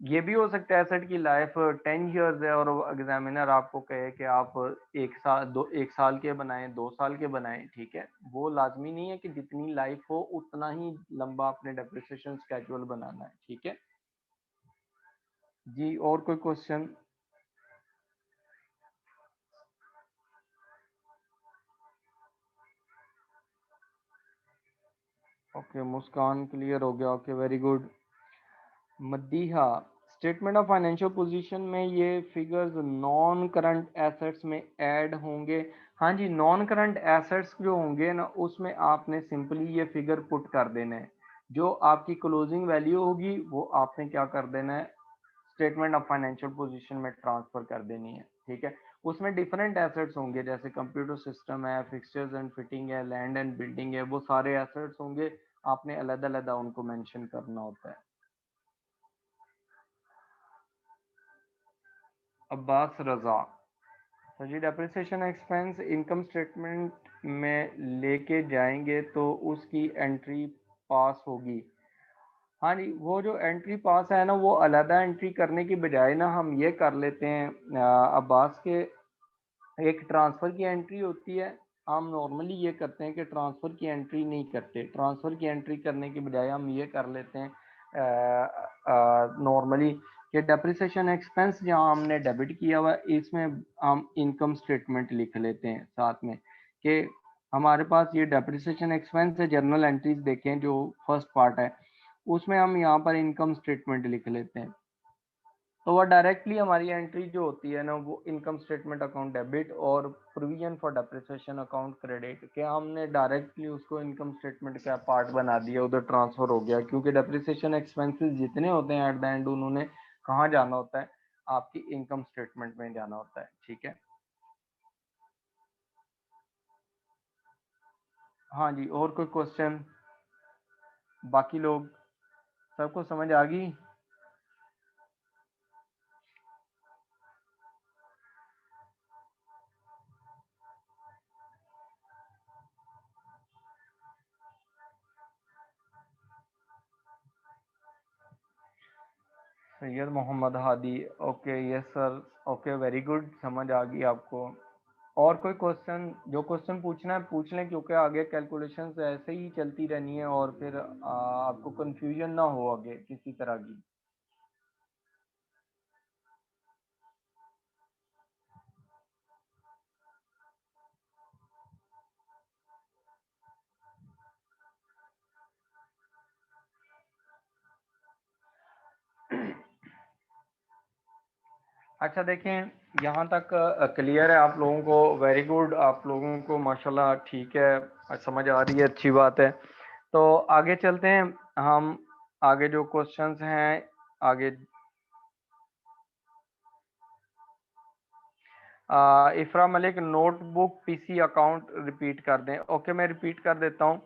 ये भी हो सकता है एसेट की लाइफ 10 ईयर्स है और एग्जामिनर आपको कहे कि आप 1 साल के बनाएं, 2 साल के बनाएं। ठीक है, वो लाजमी नहीं है कि जितनी लाइफ हो उतना ही लंबा अपने डेप्रिसिएशन स्केड्यूल बनाना है। ठीक है जी, और कोई क्वेश्चन? ओके, मुस्कान क्लियर हो गया। Okay, very good. Madiha, statement of financial position में ये फिगर्स नॉन करंट एसेट्स में ऐड होंगे। हाँ जी, नॉन करंट एसेट्स जो होंगे ना, उसमें आपने सिंपली ये फिगर पुट कर देना है। जो आपकी क्लोजिंग वैल्यू होगी वो आपने क्या कर देना है, स्टेटमेंट ऑफ फाइनेंशियल पोजीशन में ट्रांसफर कर देनी है। ठीक है, उसमें डिफरेंट एसेट्स होंगे, जैसे कंप्यूटर सिस्टम है, फिक्सचर्स एंड फिटिंग है, लैंड एंड बिल्डिंग है, वो सारे एसेट्स होंगे। आपने अलग अलग उनको मेंशन करना होता है। अब्बास रजा, तो जी डेप्रिसिएशन एक्सपेंस इनकम स्टेटमेंट में लेके जाएंगे तो उसकी एंट्री पास होगी। हाँ जी, वो जो एंट्री पास है ना, वो अलहदा एंट्री करने की बजाय ना हम ये कर लेते हैं अब्बास के, एक ट्रांसफ़र की एंट्री होती है। हम नॉर्मली ये करते हैं कि ट्रांसफ़र की एंट्री नहीं करते। ट्रांसफ़र की एंट्री करने के बजाय हम ये कर लेते हैं नॉर्मली कि डेप्रिसिएशन एक्सपेंस जहाँ हमने डेबिट किया हुआ है, इसमें हम इनकम स्टेटमेंट लिख लेते हैं साथ में कि हमारे पास ये डेप्रिसिएशन एक्सपेंस है। जर्नल एंट्रीज देखें जो फर्स्ट पार्ट है, उसमें हम यहाँ पर इनकम स्टेटमेंट लिख लेते हैं। तो वो डायरेक्टली हमारी एंट्री जो होती है ना, वो इनकम स्टेटमेंट अकाउंट डेबिट और provision for depreciation account credit, क्या हमने डायरेक्टली उसको इनकम स्टेटमेंट का पार्ट बना दिया, उधर ट्रांसफर हो गया। क्योंकि डेप्रिसिएशन एक्सपेंसेस जितने होते हैं एट द एंड उन्होंने कहाँ जाना होता है, आपकी इनकम स्टेटमेंट में जाना होता है। ठीक है, हाँ जी, और कोई क्वेश्चन? बाकी लोग सबको समझ आ गई? Syed Mohammad Hadi, okay, yes sir, okay, very good, समझ आ गई आपको। और कोई क्वेश्चन, जो क्वेश्चन पूछना है पूछ लें, क्योंकि आगे कैलकुलेशंस ऐसे ही चलती रहनी है और फिर आपको कंफ्यूजन ना हो आगे किसी तरह की। अच्छा देखें, यहाँ तक क्लियर है आप लोगों को? वेरी गुड, आप लोगों को माशाल्लाह ठीक है, समझ आ रही है, अच्छी बात है। तो आगे चलते हैं हम। आगे जो क्वेश्चंस हैं आगे, Ifra Malik notebook PC account repeat कर दें। ओके, मैं रिपीट कर देता हूँ।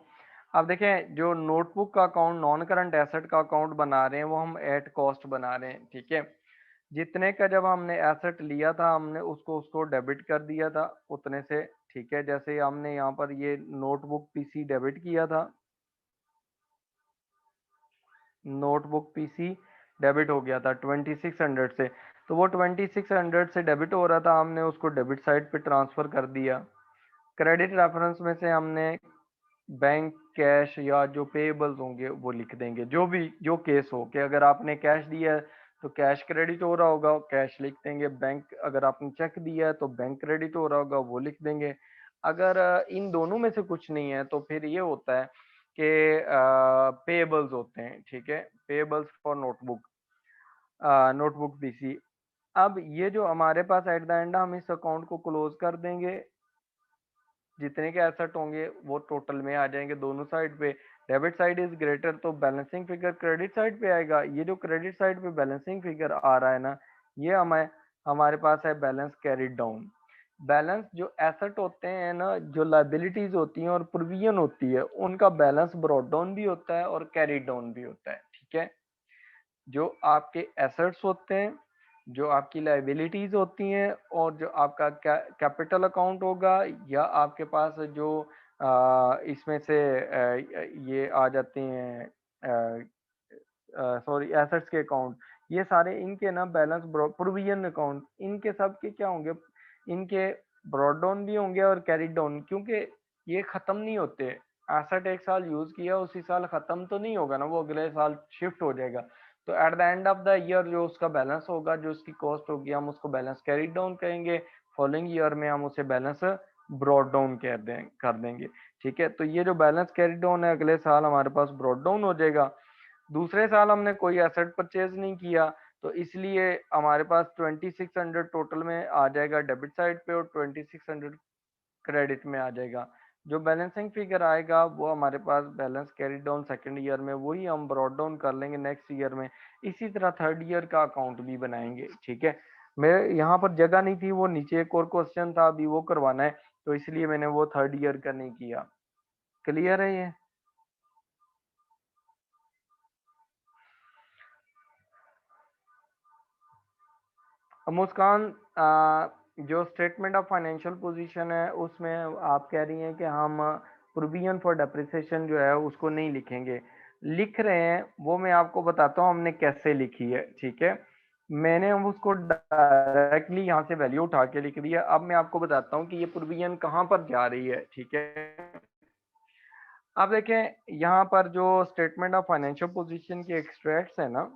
अब देखें, जो नोटबुक का अकाउंट नॉन करंट एसेट का अकाउंट बना रहे हैं वो हम एट कॉस्ट बना रहे हैं, ठीक है। जितने का जब हमने एसेट लिया था हमने उसको उसको डेबिट कर दिया था उतने से, ठीक है। जैसे हमने यहाँ पर ये नोटबुक पीसी डेबिट किया था, नोटबुक पीसी डेबिट हो गया था 2600 से। तो वो 2600 से डेबिट हो रहा था, हमने उसको डेबिट साइड पे ट्रांसफर कर दिया। क्रेडिट रेफरेंस में से हमने बैंक कैश या जो पेबल्स होंगे वो लिख देंगे, जो भी जो केस हो कि अगर आपने कैश दिया है तो कैश क्रेडिट हो रहा होगा, कैश लिख देंगे। बैंक अगर आपने चेक दिया है तो बैंक क्रेडिट हो रहा होगा, वो लिख देंगे। अगर इन दोनों में से कुछ नहीं है तो फिर ये होता है कि पेबल्स होते हैं, ठीक है, pebbles for notebook, notebook PC. अब ये जो हमारे पास एट द एंड हम इस अकाउंट को क्लोज कर देंगे, जितने के एसेट होंगे वो टोटल में आ जाएंगे दोनों साइड पे। डेबिट साइड इज ग्रेटर तो बैलेंसिंग फिगर क्रेडिट साइड पे आएगा। ये जो क्रेडिट साइड पे बैलेंसिंग फिगर आ रहा है ना, ये हमें हमारे पास है बैलेंस कैरिड डाउन। बैलेंस जो एसेट होते हैं ना, जो लाइबिलिटीज होती हैं और प्रोविजन होती है, उनका बैलेंस ब्रॉट डाउन भी होता है और कैरिड डाउन भी होता है, ठीक है। जो आपके एसेट्स होते हैं, जो आपकी लाइबिलिटीज होती हैं, और जो आपका कैपिटल अकाउंट होगा, या आपके पास जो इसमें से ये आ जाते हैं, सॉरी, एसेट्स के अकाउंट, ये सारे इनके ना बैलेंस प्रोविजन अकाउंट, इनके सब के क्या होंगे, इनके ब्रॉड डाउन भी होंगे और कैरी डाउन, क्योंकि ये खत्म नहीं होते। एसेट एक साल यूज किया उसी साल खत्म तो नहीं होगा ना, वो अगले साल शिफ्ट हो जाएगा। तो eight the end of the year जो उसका बैलेंस होगा, जो उसकी कॉस्ट होगी, हम उसको बैलेंस कैरी डाउन कहेंगे। फॉलोइंग ईयर में हम उसे बैलेंस ब्रॉड डाउन कर देंगे, ठीक है। तो ये जो बैलेंस कैरी डाउन है, अगले साल हमारे पास ब्रॉड डाउन हो जाएगा। दूसरे साल हमने कोई एसेट परचेज नहीं किया, तो इसलिए हमारे पास 2600 टोटल में आ जाएगा डेबिट साइड पे, और 2600 क्रेडिट में आ जाएगा। जो बैलेंसिंग फिगर आएगा वो हमारे पास balance carry down second year में, वही हम ब्रॉड डाउन कर लेंगे नेक्स्ट ईयर में। इसी तरह थर्ड ईयर का अकाउंट भी बनाएंगे, ठीक है। मेरे यहाँ पर जगह नहीं थी, वो नीचे एक और क्वेश्चन था अभी वो करवाना है, तो इसलिए मैंने वो थर्ड ईयर का नहीं किया। क्लियर है ये? मुस्कान, जो स्टेटमेंट ऑफ फाइनेंशियल पोजीशन है उसमें आप कह रही हैं कि हम प्रोविजन फॉर डेप्रिसिएशन जो है उसको नहीं लिखेंगे। लिख रहे हैं, वो मैं आपको बताता हूँ हमने कैसे लिखी है, ठीक है। मैंने हम उसको डायरेक्टली यहाँ से वैल्यू उठा के लिख दिया। अब मैं आपको बताता हूँ कि ये प्रोविजन कहाँ पर जा रही है, ठीक है। अब देखें, यहाँ पर जो स्टेटमेंट ऑफ फाइनेंशियल पोजीशन के एक्सट्रैक्ट्स है ना,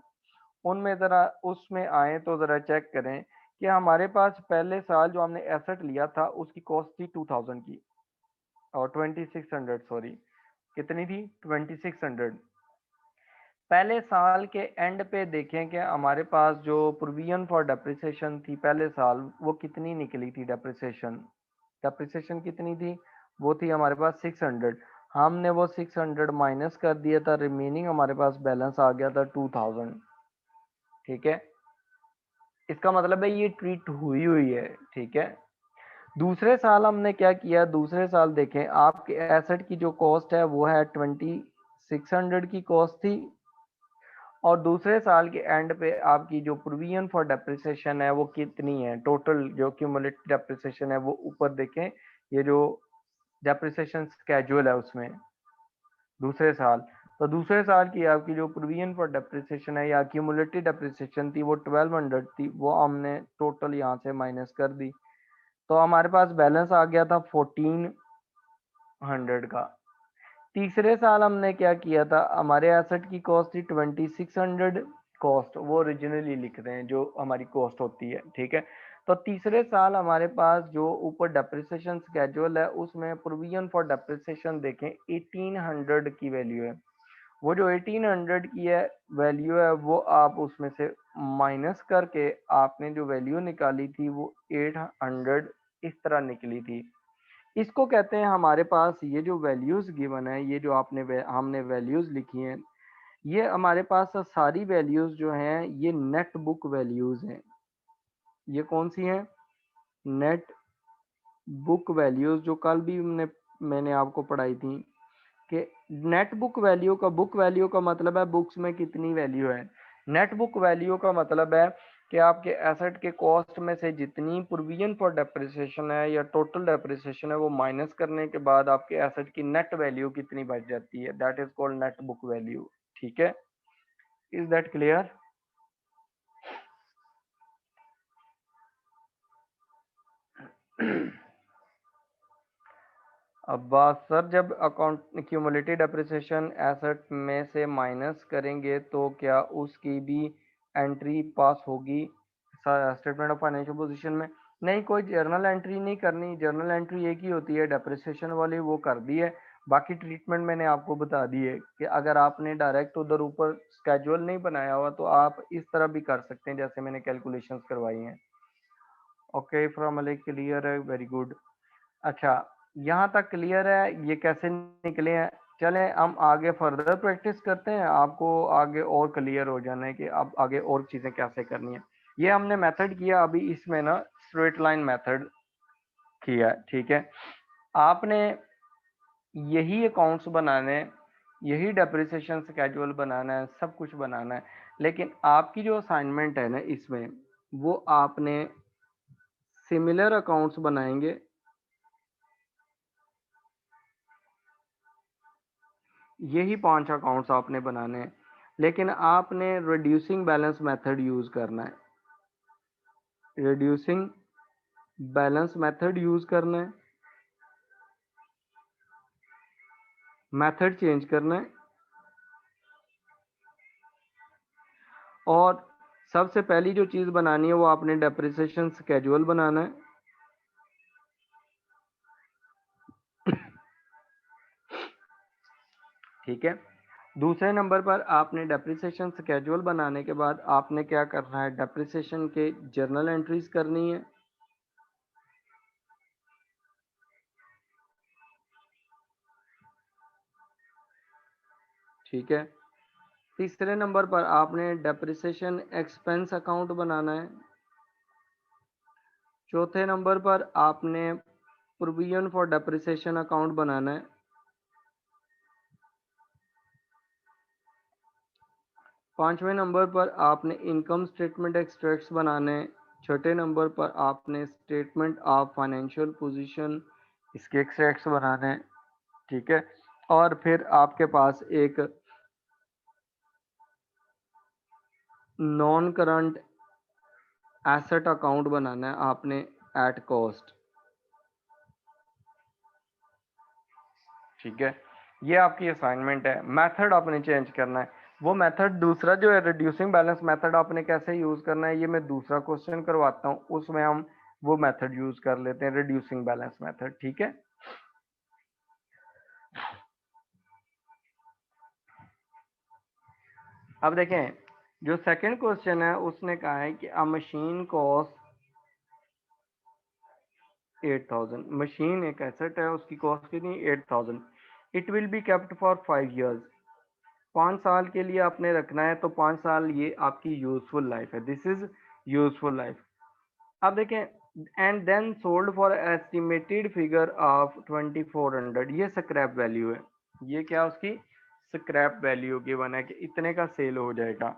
उनमें ज़रा उसमें आए तो ज़रा चेक करें कि हमारे पास पहले साल जो हमने एसेट लिया था उसकी कॉस्ट थी 2000 की, और 2600, सॉरी, कितनी थी, 2600। पहले साल के एंड पे देखें कि हमारे पास जो प्रोविजन फॉर डेप्रिसिएशन थी पहले साल, वो कितनी निकली थी डेप्रिसिएशन। डेप्रिसिएशन कितनी थी, वो थी हमारे पास 600। हमने वो 600 माइनस कर दिया था, रिमेनिंग हमारे पास बैलेंस आ गया था 2000, ठीक है। इसका मतलब है ये ट्रीट हुई हुई है, ठीक है। दूसरे साल हमने क्या किया, दूसरे साल देखें आपके एसेट की जो कॉस्ट है वो है 2600 की कॉस्ट थी, और दूसरे साल के एंड पे आपकी जो प्रोविजन फॉर डेप्रिसिएशन है वो कितनी है, टोटल जो क्यूमुलेटिव डेप्रिसिएशन है वो ऊपर देखें, ये जो डेप्रिसिएशन स्केड्यूल है उसमें दूसरे साल। तो दूसरे साल की आपकी जो प्रोविजन फॉर डेप्रिसिएशन है या क्यूमुलेटिव डेप्रिसिएशन थी वो 1200 थी, वो हमने टोटल यहाँ से माइनस कर दी। तो हमारे पास बैलेंस आ गया था 1400 का। तीसरे साल हमने क्या किया था, हमारे एसेट की कॉस्ट थी 2600 कॉस्ट, वो ओरिजिनली लिख रहे हैं जो हमारी कॉस्ट होती है, ठीक है। तो तीसरे साल हमारे पास जो ऊपर डेप्रिसिएशन स्केड्यूल है उसमें प्रोविजन फॉर डेप्रिसिएशन देखें 1800 की वैल्यू है। वो जो 1800 की है वैल्यू है वो आप उसमें से माइनस करके आपने जो वैल्यू निकाली थी वो 800 इस तरह निकली थी। इसको कहते हैं, हमारे पास ये जो वैल्यूज गिवन है, ये जो हमने वैल्यूज लिखी हैं, ये हमारे पास सारी वैल्यूज जो हैं ये नेट बुक वैल्यूज हैं। ये कौन सी हैं? नेट बुक वैल्यूज, जो कल भी मैंने आपको पढ़ाई थी कि नेट बुक वैल्यू का मतलब है बुक्स में कितनी वैल्यू है। नेट बुक वैल्यू का मतलब है कि आपके एसेट के कॉस्ट में से जितनी प्रोविजन फॉर डेप्रिसिएशन है या टोटल डेप्रिसिएशन है वो माइनस करने के बाद आपके एसेट की नेट वैल्यू कितनी बच जाती है, that is called net book value. ठीक है, इज दैट क्लियर? अब बात सर, जब अकाउंट क्यूमुलेटिव डेप्रिसिएशन एसेट में से माइनस करेंगे तो क्या उसकी भी एंट्री पास होगी स्टेटमेंट ऑफ फाइनेंशियल पोजीशन में? नहीं, कोई जर्नल एंट्री नहीं करनी। जर्नल एंट्री एक ही होती है डेप्रिसिएशन वाली, वो कर दी है। बाकी ट्रीटमेंट मैंने आपको बता दी है कि अगर आपने डायरेक्ट उधर ऊपर स्केड्यूल नहीं बनाया हुआ तो आप इस तरह भी कर सकते हैं जैसे मैंने कैलकुलेशंस करवाई हैं। ओके फ्रॉम अली, क्लियर है, वेरी गुड। अच्छा, यहाँ तक क्लियर है ये कैसे निकले हैं। चलें हम आगे फर्दर प्रैक्टिस करते हैं, आपको आगे और क्लियर हो जाना है कि अब आगे और चीज़ें कैसे करनी है। ये हमने मेथड किया, अभी इसमें ना स्ट्रेट लाइन मेथड किया है, ठीक है। आपने यही अकाउंट्स बनाने, यही डेप्रिसिएशन स्केड्यूल बनाना है, सब कुछ बनाना है, लेकिन आपकी जो असाइनमेंट है ना इसमें, वो आपने सिमिलर अकाउंट्स बनाएंगे। यही 5 अकाउंट्स आपने बनाने हैं, लेकिन आपने रिड्यूसिंग बैलेंस मेथड यूज करना है। रिड्यूसिंग बैलेंस मेथड यूज करना है, मेथड चेंज करना है। और सबसे पहली जो चीज बनानी है वो आपने डेप्रिसिएशन स्केड्यूल बनाना है। ठीक है, दूसरे नंबर पर आपने डेप्रिसिएशन स्केड्यूल बनाने के बाद आपने क्या करना है, डेप्रिसिएशन के जर्नल एंट्रीज करनी है। ठीक है, तीसरे नंबर पर आपने डेप्रिसिएशन एक्सपेंस अकाउंट बनाना है। चौथे नंबर पर आपने प्रोविजन फॉर डेप्रिसिएशन अकाउंट बनाना है। पांचवें नंबर पर आपने इनकम स्टेटमेंट एक्सट्रैक्ट्स बनाने हैं। छठे नंबर पर आपने स्टेटमेंट ऑफ फाइनेंशियल पोजीशन, इसके एक्सट्रैक्ट्स बनाने हैं। ठीक है, और फिर आपके पास एक नॉन करंट एसेट अकाउंट बनाना है आपने एट कॉस्ट। ठीक है, ये आपकी असाइनमेंट है। मेथड आपने चेंज करना है। वो मेथड दूसरा जो है रिड्यूसिंग बैलेंस मेथड आपने कैसे यूज करना है, ये मैं दूसरा क्वेश्चन करवाता हूँ, उसमें हम वो मेथड यूज कर लेते हैं, रिड्यूसिंग बैलेंस मेथड। ठीक है, अब देखें जो सेकंड क्वेश्चन है उसने कहा है कि अ मशीन कॉस्ट 8000। मशीन एक एसेट है, उसकी कॉस्ट कितनी, 8000। It will be kept for 5 years। 5 साल के लिए आपने रखना है, तो 5 साल ये आपकी यूजफुल लाइफ है, दिस इज यूजफुल लाइफ। अब देखें, and then sold for estimated figure of 2400, ये स्क्रैप वैल्यू है। ये क्या उसकी स्क्रैप वैल्यू गिवन है कि इतने का सेल हो जाएगा।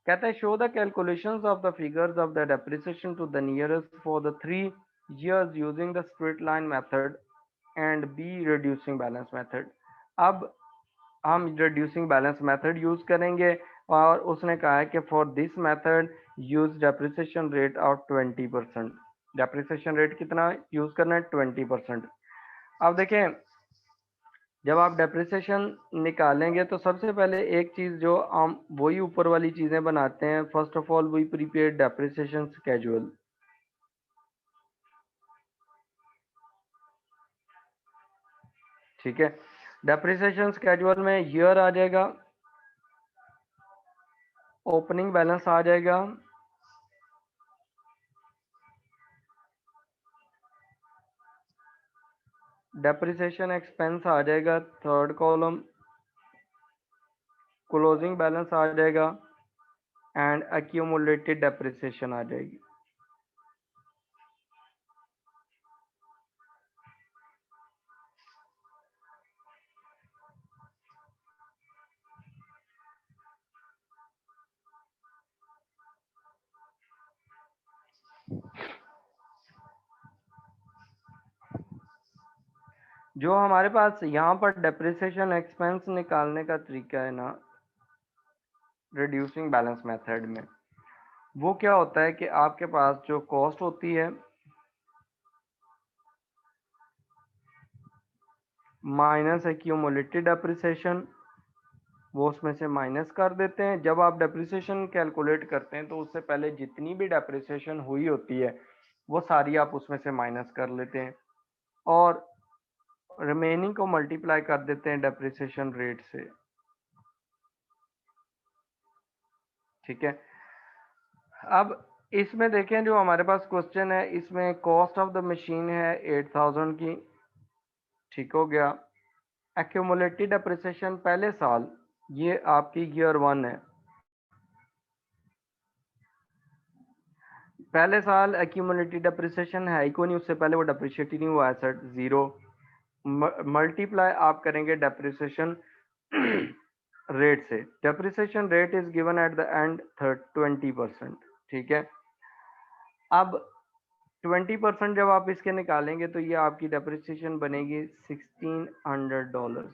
कहता है show the calculations of the figures of the depreciation to the nearest for the 3 years using the straight line method and b reducing balance method. अब हम रिड्यूसिंग बैलेंस मेथड यूज करेंगे, और उसने कहा है कि for this method use depreciation rate of 20%। Depreciation rate कितना use करना है, 20%। अब देखें, जब आप डेप्रिसिएशन निकालेंगे तो सबसे पहले एक चीज जो हम वही ऊपर वाली चीजें बनाते हैं, first of all we prepare depreciation schedule. ठीक है, डेप्रिसिएशन स्केड्यूल में ईयर आ जाएगा, ओपनिंग बैलेंस आ जाएगा, डेप्रिसिएशन एक्सपेंस आ जाएगा थर्ड कॉलम, क्लोजिंग बैलेंस आ जाएगा एंड एक्यूमुलेटेड डेप्रिसिएशन आ जाएगी। जो हमारे पास यहाँ पर डेप्रिसिएशन एक्सपेंस निकालने का तरीका है ना रिड्यूसिंग बैलेंस मेथड में, वो क्या होता है कि आपके पास जो कॉस्ट होती है माइनस एक्यूमुलेटेड डेप्रिसिएशन, वो उसमें से माइनस कर देते हैं। जब आप डेप्रिसिएशन कैलकुलेट करते हैं तो उससे पहले जितनी भी डेप्रिसिएशन हुई होती है वो सारी आप उसमें से माइनस कर लेते हैं और रिमेनिंग को मल्टीप्लाई कर देते हैं डेप्रिसिएशन रेट से। ठीक है, अब इसमें देखें जो हमारे पास क्वेश्चन है, इसमें कॉस्ट ऑफ द मशीन है 8000 की। ठीक हो गया, एक्यूमुलेटेड डेप्रिसिएशन पहले साल, ये आपकी ईयर 1 है। पहले साल एक्यूमुलेटेड डेप्रिसिएशन है ही कोई नहीं, उससे पहले वो डेप्रिशिएट ही नहीं हुआ, एसेट जीरो। मल्टीप्लाई आप करेंगे डेप्रिसिएशन रेट से। Depreciation rate is given at the and 20%। ठीक है, अब 20% जब आप इसके निकालेंगे तो ये आपकी डेप्रिसिएशन बनेगी $1600,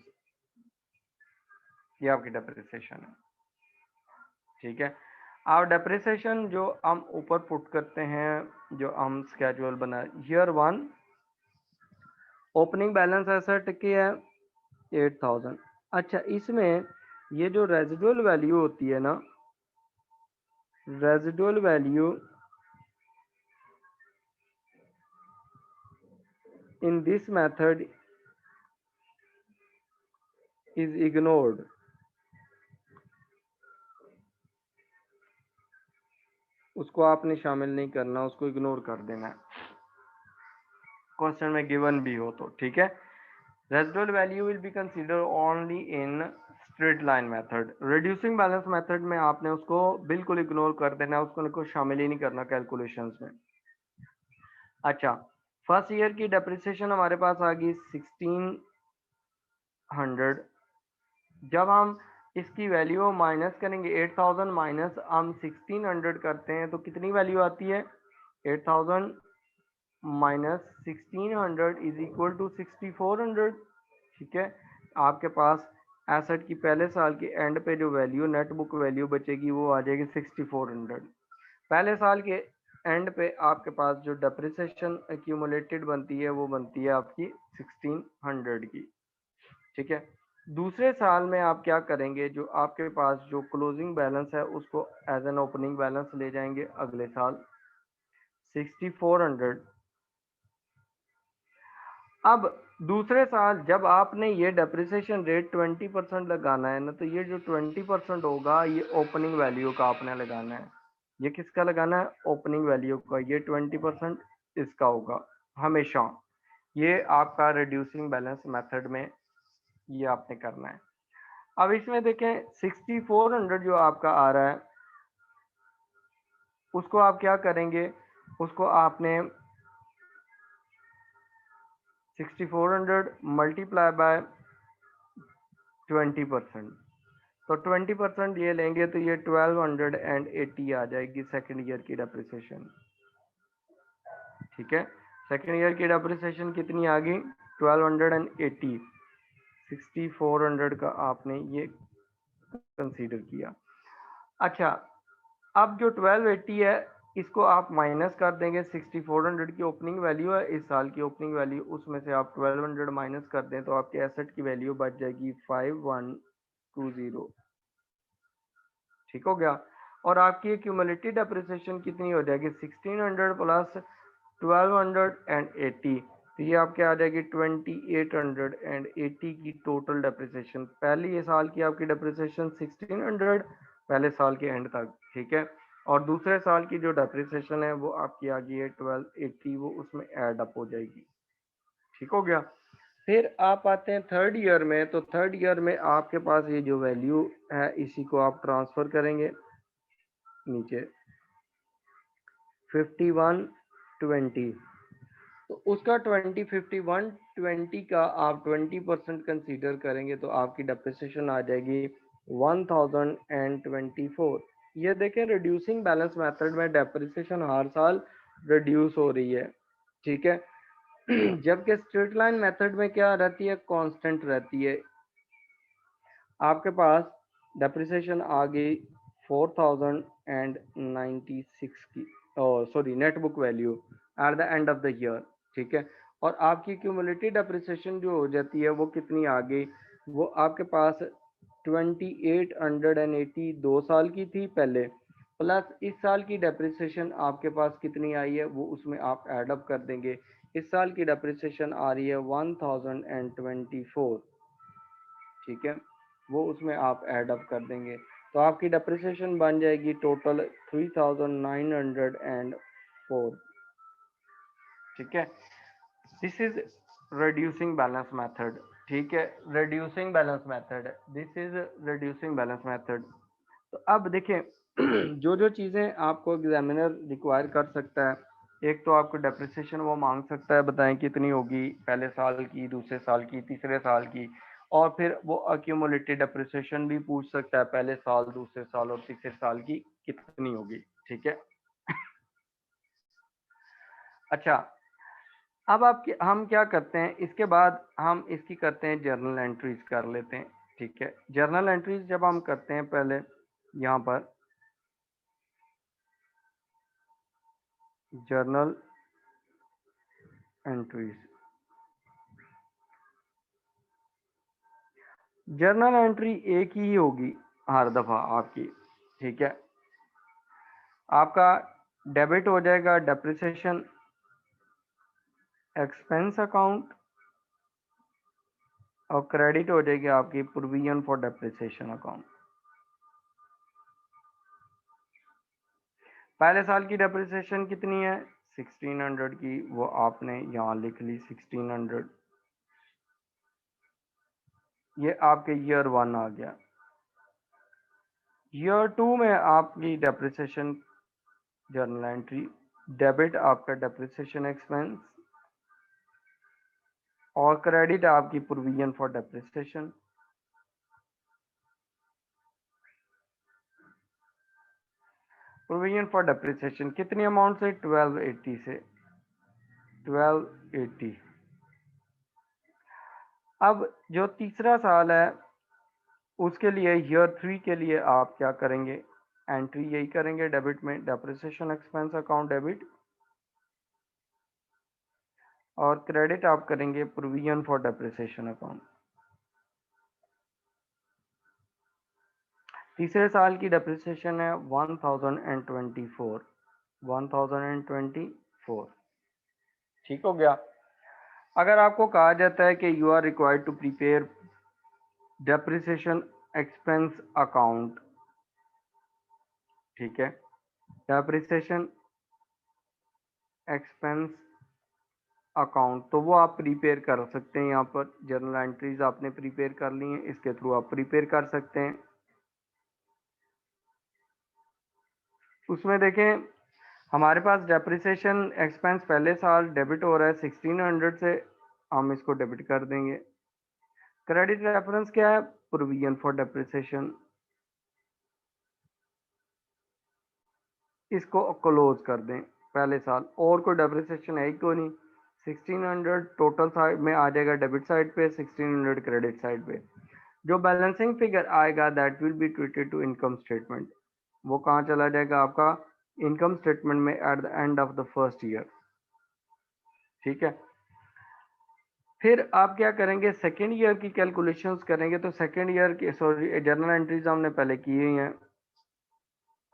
ये आपकी डेप्रिसिएशन है। ठीक है, अब डेप्रिसिएशन जो हम ऊपर पुट करते हैं, जो हम स्केड्यूल बना ईयर 1, ओपनिंग बैलेंस एसेट की है 8000। अच्छा, इसमें ये जो रेजिडुअल वैल्यू होती है ना, residual value in this method is ignored. उसको आपने शामिल नहीं करना, उसको इग्नोर कर देना है, क्वेश्चन में गिवन भी हो तो। ठीक है, residual value will be consider only in straight line method. Reducing balance method में आपने उसको बिल्कुल इग्नोर कर देना है, उसको शामिल ही नहीं करना कैलकुलेशंस में। अच्छा, फर्स्ट ईयर की डेप्रिसिएशन हमारे पास आ गई 1600। जब हम इसकी वैल्यू माइनस करेंगे, 8000 माइनस हम 1600 करते हैं तो कितनी वैल्यू आती है, 8000 माइनस 1600 इज इक्वल टू 6400। ठीक है, आपके पास एसेट की पहले साल के एंड पे जो वैल्यू नेट बुक वैल्यू बचेगी वो आ जाएगी 6400। पहले साल के एंड पे आपके पास जो डेप्रिसिएशन एक्यूमुलेटेड बनती है वो बनती है आपकी 1600 की। ठीक है, दूसरे साल में आप क्या करेंगे, जो आपके पास जो क्लोजिंग बैलेंस है उसको एज एन ओपनिंग बैलेंस ले जाएंगे अगले साल 6400। अब दूसरे साल जब आपने ये डेप्रिसिएशन रेट 20% लगाना है ना, तो ये जो 20% होगा ये ओपनिंग वैल्यू का आपने लगाना है। ये किसका लगाना है, ओपनिंग वैल्यू का। ये 20% इसका होगा हमेशा। ये आपका रिड्यूसिंग बैलेंस मेथड में ये आपने करना है। अब इसमें देखें 6400 जो आपका आ रहा है उसको आप क्या करेंगे, उसको आपने 6400 मल्टीप्लाई बाय 20%, तो 20% ये लेंगे तो ये 1280 आ जाएगी सेकेंड ईयर की डेप्रिसिएशन। ठीक है, सेकेंड ईयर की डेप्रिसिएशन कितनी आ गई, 1280। 6400 का आपने ये कंसीडर किया। अच्छा, अब जो 1280 है इसको आप माइनस कर देंगे, 6400 की ओपनिंग वैल्यू है, इस साल की ओपनिंग वैल्यू, उसमें से आप 1200 माइनस कर दें तो आपके एसेट की वैल्यू बच जाएगी 5120। ठीक हो गया। और आपकी क्यूमुलेटिव डेप्रिसिएशन कितनी हो जाएगी, 1600 प्लस 1280, तो ये आपके आ जाएगी 2880 की टोटल डेप्रिसिएशन। पहली साल की आपकी डेप्रिसिएशन 1600 पहले साल के एंड तक, ठीक है। और दूसरे साल की जो डेप्रिसिएशन है वो आपकी आ गई है 1280, वो उसमें ऐड अप हो जाएगी। ठीक हो गया। फिर आप आते हैं थर्ड ईयर में, तो थर्ड ईयर में आपके पास ये जो वैल्यू है इसी को आप ट्रांसफर करेंगे नीचे 5120, तो उसका 5120 का आप 20% कंसीडर करेंगे तो आपकी डेप्रिसिएशन आ जाएगी 1024। ये देखें, रिड्यूसिंग बैलेंस मेथड में डेप्रिसिएशन हर साल रिड्यूस हो रही है, ठीक है। जबकि स्ट्रेट लाइन मेथड में क्या रहती है, कांस्टेंट रहती है। आपके पास डेप्रिसिएशन आ गई 4096 की, sorry net book value eight the end of the year, ठीक है। और आपकी क्यूमुलेटिव डेप्रिसिएशन जो हो जाती है वो कितनी आ गई, वो आपके पास 2880 2 साल की थी पहले, प्लस इस साल की डेप्रिसिएशन आपके पास कितनी आई है वो उसमें आप ऐड अप कर देंगे। इस साल की डेप्रिसिएशन आ रही है 1024, ठीक है, वो उसमें आप ऐड अप कर देंगे तो आपकी डेप्रिसिएशन बन जाएगी टोटल 3904, ठीक है। This is reducing balance method, ठीक है, reducing balance method, this is reducing balance method. तो अब देखें, जो जो चीज़ें आपको एग्जामिनर रिक्वायर कर सकता है, एक तो आपको डेप्रिसिएशन वो मांग सकता है, बताएं कितनी होगी पहले साल की, दूसरे साल की, तीसरे साल की। और फिर वो अक्यूमुलेटेड डेप्रिसिएशन भी पूछ सकता है, पहले साल, दूसरे साल और तीसरे साल की कितनी होगी, ठीक है। अच्छा, अब हम क्या करते हैं, इसके बाद हम इसकी करते हैं जर्नल एंट्रीज कर लेते हैं, ठीक है। जर्नल एंट्रीज जब हम करते हैं, पहले यहाँ पर जर्नल एंट्रीज, जर्नल एंट्री एक ही होगी हर दफा आपकी, ठीक है। आपका डेबिट हो जाएगा डेप्रिसिएशन एक्सपेंस अकाउंट और क्रेडिट हो जाएगी आपकी प्रोविजन फॉर डेप्रिसिएशन अकाउंट। पहले साल की डेप्रिसिएशन कितनी है 1600 की, वो आपने यहाँ लिख ली 1600, ये आपके ईयर 1 आ गया। ईयर 2 में आपकी डेप्रिसिएशन जर्नल एंट्री डेबिट आपका डेप्रिसिएशन एक्सपेंस और क्रेडिट आपकी provision for depreciation. Provision for depreciation कितनी अमाउंट से, 1280 से 1280। अब जो तीसरा साल है उसके लिए ईयर 3 के लिए आप क्या करेंगे, एंट्री यही करेंगे डेबिट में, डेप्रिसिएशन एक्सपेंस अकाउंट डेबिट, और क्रेडिट आप करेंगे प्रोविजन फॉर डेप्रिसिएशन अकाउंट। तीसरे साल की डेप्रिसिएशन है 1024, 1024, ठीक हो गया। अगर आपको कहा जाता है कि you are required to prepare depreciation expense account, ठीक है, डेप्रिसिएशन एक्सपेंस अकाउंट, तो वो आप प्रिपेयर कर सकते हैं। यहाँ पर जर्नल एंट्रीज आपने प्रिपेयर कर ली हैं, इसके थ्रू आप प्रिपेयर कर सकते हैं। उसमें देखें, हमारे पास डेप्रिसिएशन एक्सपेंस पहले साल डेबिट हो रहा है 1600 से, हम इसको डेबिट कर देंगे। क्रेडिट रेफरेंस क्या है, प्रोविजन फॉर डेप्रिसिएशन, इसको क्लोज कर दें पहले साल। और कोई डेप्रिसिएशन है ही तो नहीं, 1600 टोटल साइड में आ जाएगा डेबिट साइड पे, 1600 क्रेडिट साइड पे। जो बैलेंसिंग फिगर आएगा that will be treated to income statement, वो कहाँ चला जाएगा आपका इनकम स्टेटमेंट में at the end of the first year. ठीक है, फिर आप क्या करेंगे, सेकेंड ईयर की कैलकुलेशंस करेंगे। तो सेकेंड ईयर की सॉरी जर्नल एंट्रीज हमने पहले की हुई हैं।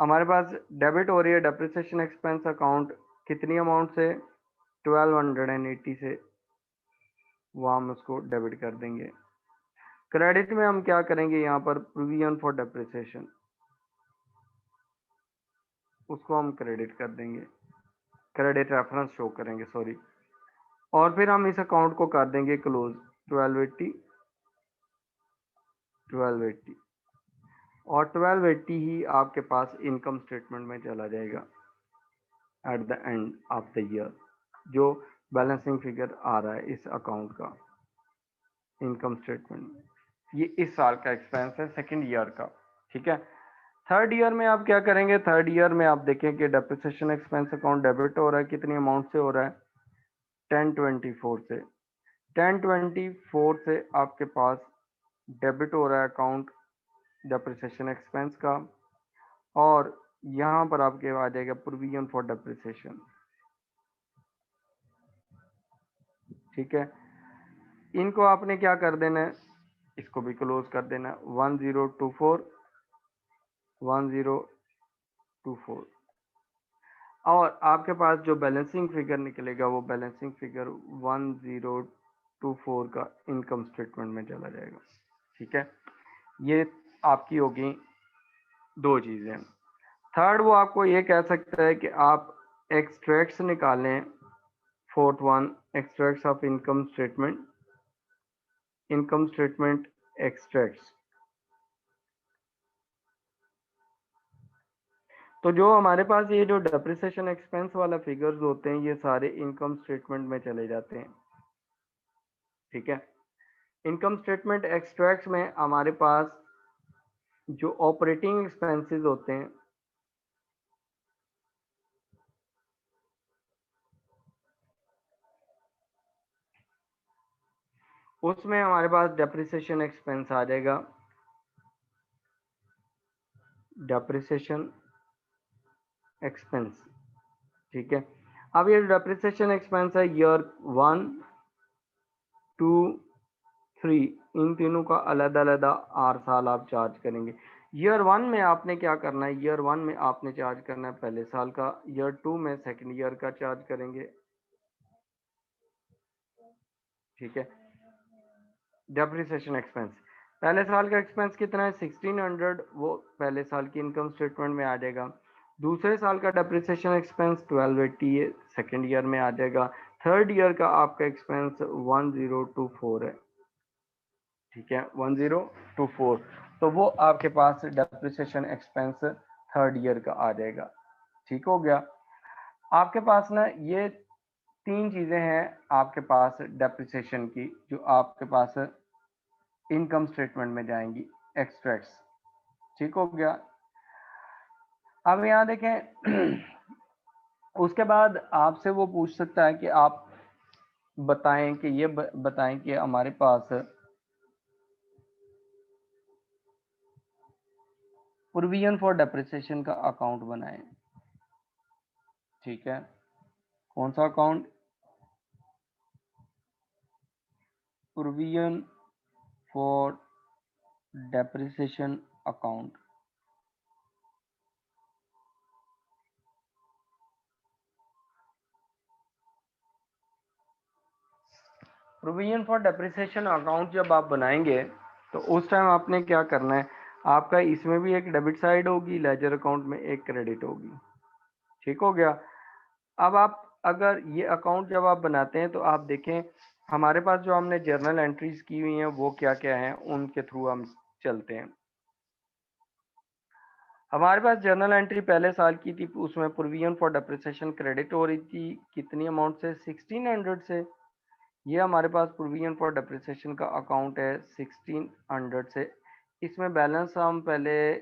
हमारे पास डेबिट हो रही है डेप्रिसिएशन एक्सपेंस अकाउंट, कितनी अमाउंट से, 1280 से, वो हम उसको डेबिट कर देंगे। क्रेडिट में हम क्या करेंगे, यहाँ पर प्रोविजन फॉर डेप्रिसिएशन, उसको हम क्रेडिट कर देंगे, क्रेडिट रेफरेंस शो करेंगे सॉरी। और फिर हम इस अकाउंट को कर देंगे क्लोज, 1280 और 1280 ही आपके पास इनकम स्टेटमेंट में चला जाएगा eight the end of the year. जो बैलेंसिंग फिगर आ रहा है इस अकाउंट का इनकम स्टेटमेंट में, ये इस साल का एक्सपेंस है सेकेंड ईयर का। ठीक है, थर्ड ईयर में आप क्या करेंगे, थर्ड ईयर में आप देखें कि डेप्रिसिएशन एक्सपेंस अकाउंट डेबिट हो रहा है, कितनी अमाउंट से हो रहा है, 1024 से। 1024 से आपके पास डेबिट हो रहा है अकाउंट डेप्रिसिएशन एक्सपेंस का, और यहाँ पर आपके आ जाएगा प्रोविजन फॉर डेप्रिसिएशन। ठीक है, इनको आपने क्या कर देना है, इसको भी क्लोज कर देना है, 1024 और आपके पास जो बैलेंसिंग फिगर निकलेगा वो बैलेंसिंग फिगर 1024 का इनकम स्टेटमेंट में चला जाएगा। ठीक है, ये आपकी होगी दो चीजें। थर्ड, वो आपको ये कह सकता है कि आप एक्सट्रैक्ट्स निकालें, fourth one extracts of income statement, income statement extracts. तो जो हमारे पास ये जो डेप्रिसिएशन एक्सपेंस वाला फिगर्स होते हैं ये सारे इनकम स्टेटमेंट में चले जाते हैं। ठीक है, इनकम स्टेटमेंट एक्सट्रैक्ट्स में हमारे पास जो ऑपरेटिंग एक्सपेंसेस होते हैं उसमें हमारे पास डेप्रिसिएशन एक्सपेंस आ जाएगा, डेप्रिसिएशन एक्सपेंस। ठीक है, अब ये डेप्रिसिएशन एक्सपेंस है ईयर 1, 2, 3, इन तीनों का अलग अलग हर साल आप चार्ज करेंगे। ईयर 1 में आपने क्या करना है, ईयर 1 में आपने चार्ज करना है पहले साल का, ईयर 2 में सेकेंड ईयर का चार्ज करेंगे। ठीक है, डेप्रिसिएशन एक्सपेंस पहले साल का एक्सपेंस कितना है, 1600, वो पहले साल की इनकम स्टेटमेंट में आ जाएगा। दूसरे साल का डेप्रिसिएशन एक्सपेंस 1280 है, सेकेंड ईयर में आ जाएगा। थर्ड ईयर का आपका एक्सपेंस 1024 है। ठीक है, 1024, तो वो आपके पास डेप्रिसिएशन एक्सपेंस थर्ड ईयर का आ जाएगा। ठीक हो गया, आपके पास ना ये तीन चीजें हैं आपके पास डेप्रिसिएशन की जो आपके पास इनकम स्टेटमेंट में जाएंगी, एक्सट्रैक्ट्स। ठीक हो गया, अब यहाँ देखें उसके बाद आपसे वो पूछ सकता है कि आप बताएं कि ये बताएं कि हमारे पास प्रोविजन फॉर डेप्रिसिएशन का अकाउंट बनाएं। ठीक है, कौन सा account, provision for depreciation account. Provision for depreciation account जब आप बनाएंगे तो उस टाइम आपने क्या करना है, आपका इसमें भी एक डेबिट साइड होगी, लेजर अकाउंट में एक क्रेडिट होगी। ठीक हो गया, अब आप अगर ये अकाउंट जब आप बनाते हैं तो आप देखें हमारे पास जो हमने जर्नल एंट्रीज की हुई हैं वो क्या क्या हैं, उनके थ्रू हम चलते हैं। हमारे पास जर्नल एंट्री पहले साल की थी, उसमें प्रोविजन फॉर डेप्रिसिएशन क्रेडिट हो रही थी, कितनी अमाउंट से, 1600 से। ये हमारे पास प्रोविजन फॉर डेप्रिसिएशन का अकाउंट है 1600 से। इसमें बैलेंस हम पहले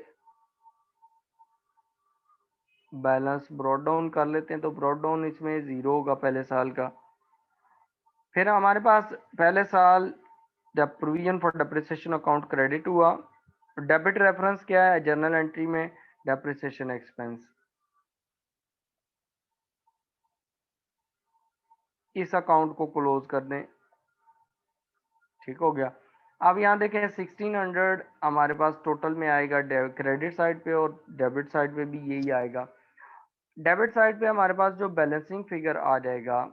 बैलेंस ब्रॉड डाउन कर लेते हैं, तो ब्रॉड डाउन इसमें 0 होगा पहले साल का। फिर हमारे पास पहले साल जब provision for depreciation account credit हुआ, डेबिट रेफरेंस क्या है जर्नल एंट्री में, डेप्रिसिएशन एक्सपेंस। इस अकाउंट को क्लोज कर दें। ठीक हो गया। अब यहाँ देखें 1600 हमारे पास टोटल में आएगा क्रेडिट साइड पे, और डेबिट साइड पे भी यही आएगा। डेबिट साइड पे हमारे पास जो बैलेंसिंग फिगर आ जाएगा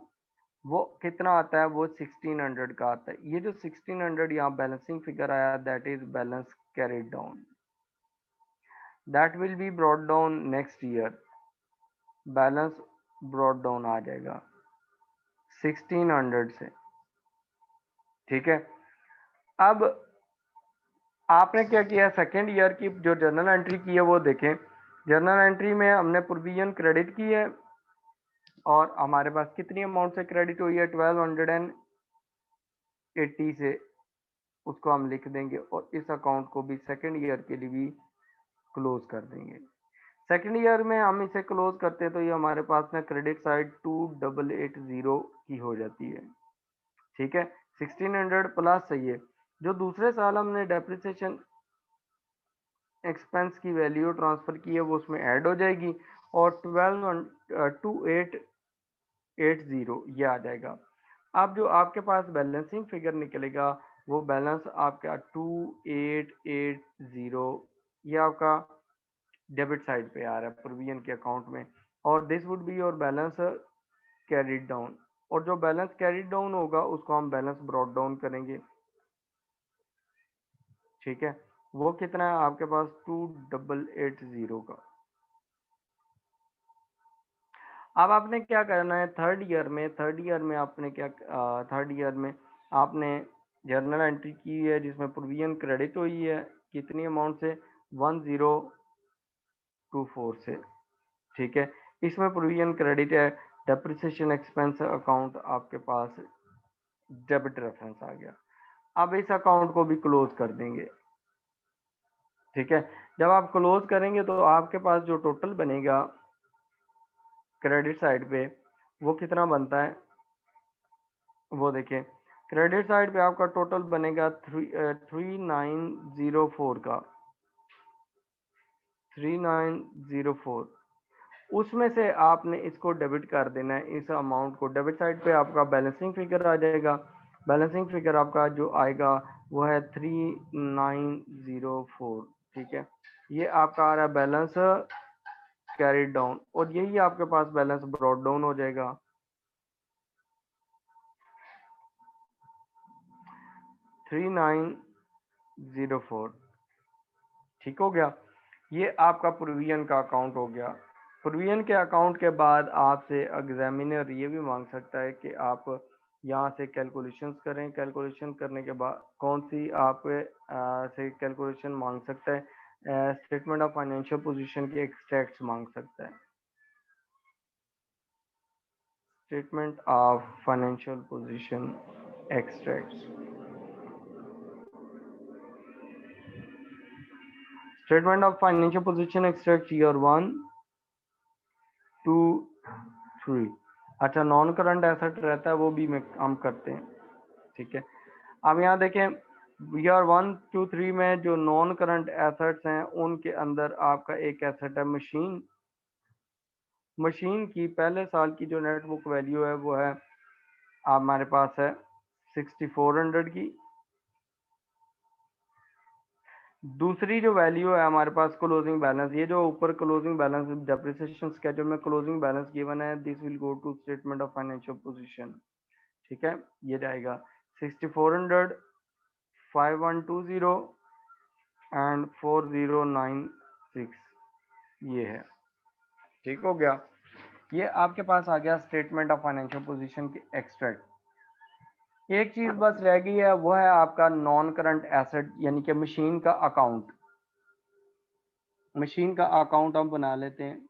वो कितना आता है, वो 1600 का आता है। ये जो 1600 यहाँ बैलेंसिंग फिगर आया, that is balance carried down, that will be brought down next year. Balance brought down आ जाएगा 1600 से। ठीक है। अब आपने क्या किया, सेकेंड ईयर की जो जर्नल एंट्री की है वो देखें। जर्नल एंट्री में हमने प्रोविजन क्रेडिट की है, और हमारे पास कितनी अमाउंट से क्रेडिट हुई है, 1280 से, उसको हम लिख देंगे, और इस अकाउंट को भी सेकेंड ईयर के लिए भी क्लोज कर देंगे। सेकेंड ईयर में हम इसे क्लोज करते हैं तो ये हमारे पास में क्रेडिट साइड 2880 की हो जाती है। ठीक है, 1600 प्लस चाहिए, जो दूसरे साल हमने डेप्रिसिएशन एक्सपेंस की वैल्यू ट्रांसफर की है वो उसमें ऐड हो जाएगी, और 2880 ये आ जाएगा। अब जो आपके पास बैलेंसिंग फिगर निकलेगा वो बैलेंस आपका 2880, ये आपका डेबिट साइड पे आ रहा है प्रोविजन के अकाउंट में, और this would be your balance carried down, और जो बैलेंस कैरिड डाउन होगा उसको हम बैलेंस ब्रॉट डाउन करेंगे। ठीक है, वो कितना है आपके पास, 2880 का। अब आपने क्या करना है, थर्ड ईयर में आपने क्या, थर्ड ईयर में आपने जर्नल एंट्री की है जिसमें प्रोविजन क्रेडिट हुई है कितनी अमाउंट से, 1024 से। ठीक है, इसमें प्रोविजन क्रेडिट है, डेप्रिसिएशन एक्सपेंस अकाउंट आपके पास डेबिट रेफरेंस आ गया। अब इस अकाउंट को भी क्लोज कर देंगे। ठीक है, जब आप क्लोज करेंगे तो आपके पास जो टोटल बनेगा क्रेडिट साइड पे वो कितना बनता है, वो देखिए। क्रेडिट साइड पे आपका टोटल बनेगा 3904 का, 3904। उसमें से आपने इसको डेबिट कर देना है, इस अमाउंट को। डेबिट साइड पे आपका बैलेंसिंग फिगर आ जाएगा, बैलेंसिंग फिगर आपका जो आएगा वो है 3904। ठीक है, ये आपका आ रहा है बैलेंस कैरिड डाउन, और यही आपके पास बैलेंस ब्रॉट डाउन हो जाएगा 3904। ठीक हो गया, ये आपका प्रोविजन का अकाउंट हो गया। प्रोविजन के अकाउंट के बाद आपसे एग्जामिनर ये भी मांग सकता है कि आप यहाँ से कैलकुलेशंस करें। कैलकुलेशन करने के बाद कौन सी आप से कैलकुलेशन मांग सकता है, स्टेटमेंट ऑफ फाइनेंशियल पोजीशन के एक्सट्रैक्ट्स मांग सकता है। Statement of financial position extracts, statement of financial position extract year 1 2 3। अच्छा, नॉन करंट एसेट रहता है वो भी हम करते हैं। ठीक है, अब यहाँ देखें ईयर 1 2 3 में जो नॉन करंट एसेट्स हैं उनके अंदर आपका एक एसेट है मशीन। मशीन की पहले साल की जो नेट बुक वैल्यू है वो है हमारे पास है 6400 की। दूसरी जो वैल्यू है हमारे पास क्लोजिंग बैलेंस, ये जो ऊपर क्लोजिंग बैलेंस डेप्रिसिएशन स्केड्यूल में क्लोजिंग बैलेंस गिवन है, this will go to statement of financial position. ठीक है, ये जाएगा 6400 5120 एंड 4096, ये है। ठीक हो गया, ये आपके पास आ गया स्टेटमेंट ऑफ फाइनेंशियल पोजीशन की एक्सट्रैक्ट। एक चीज बस रह गई है, वो है आपका नॉन करंट एसेट यानी कि मशीन का अकाउंट। मशीन का अकाउंट हम बना लेते हैं।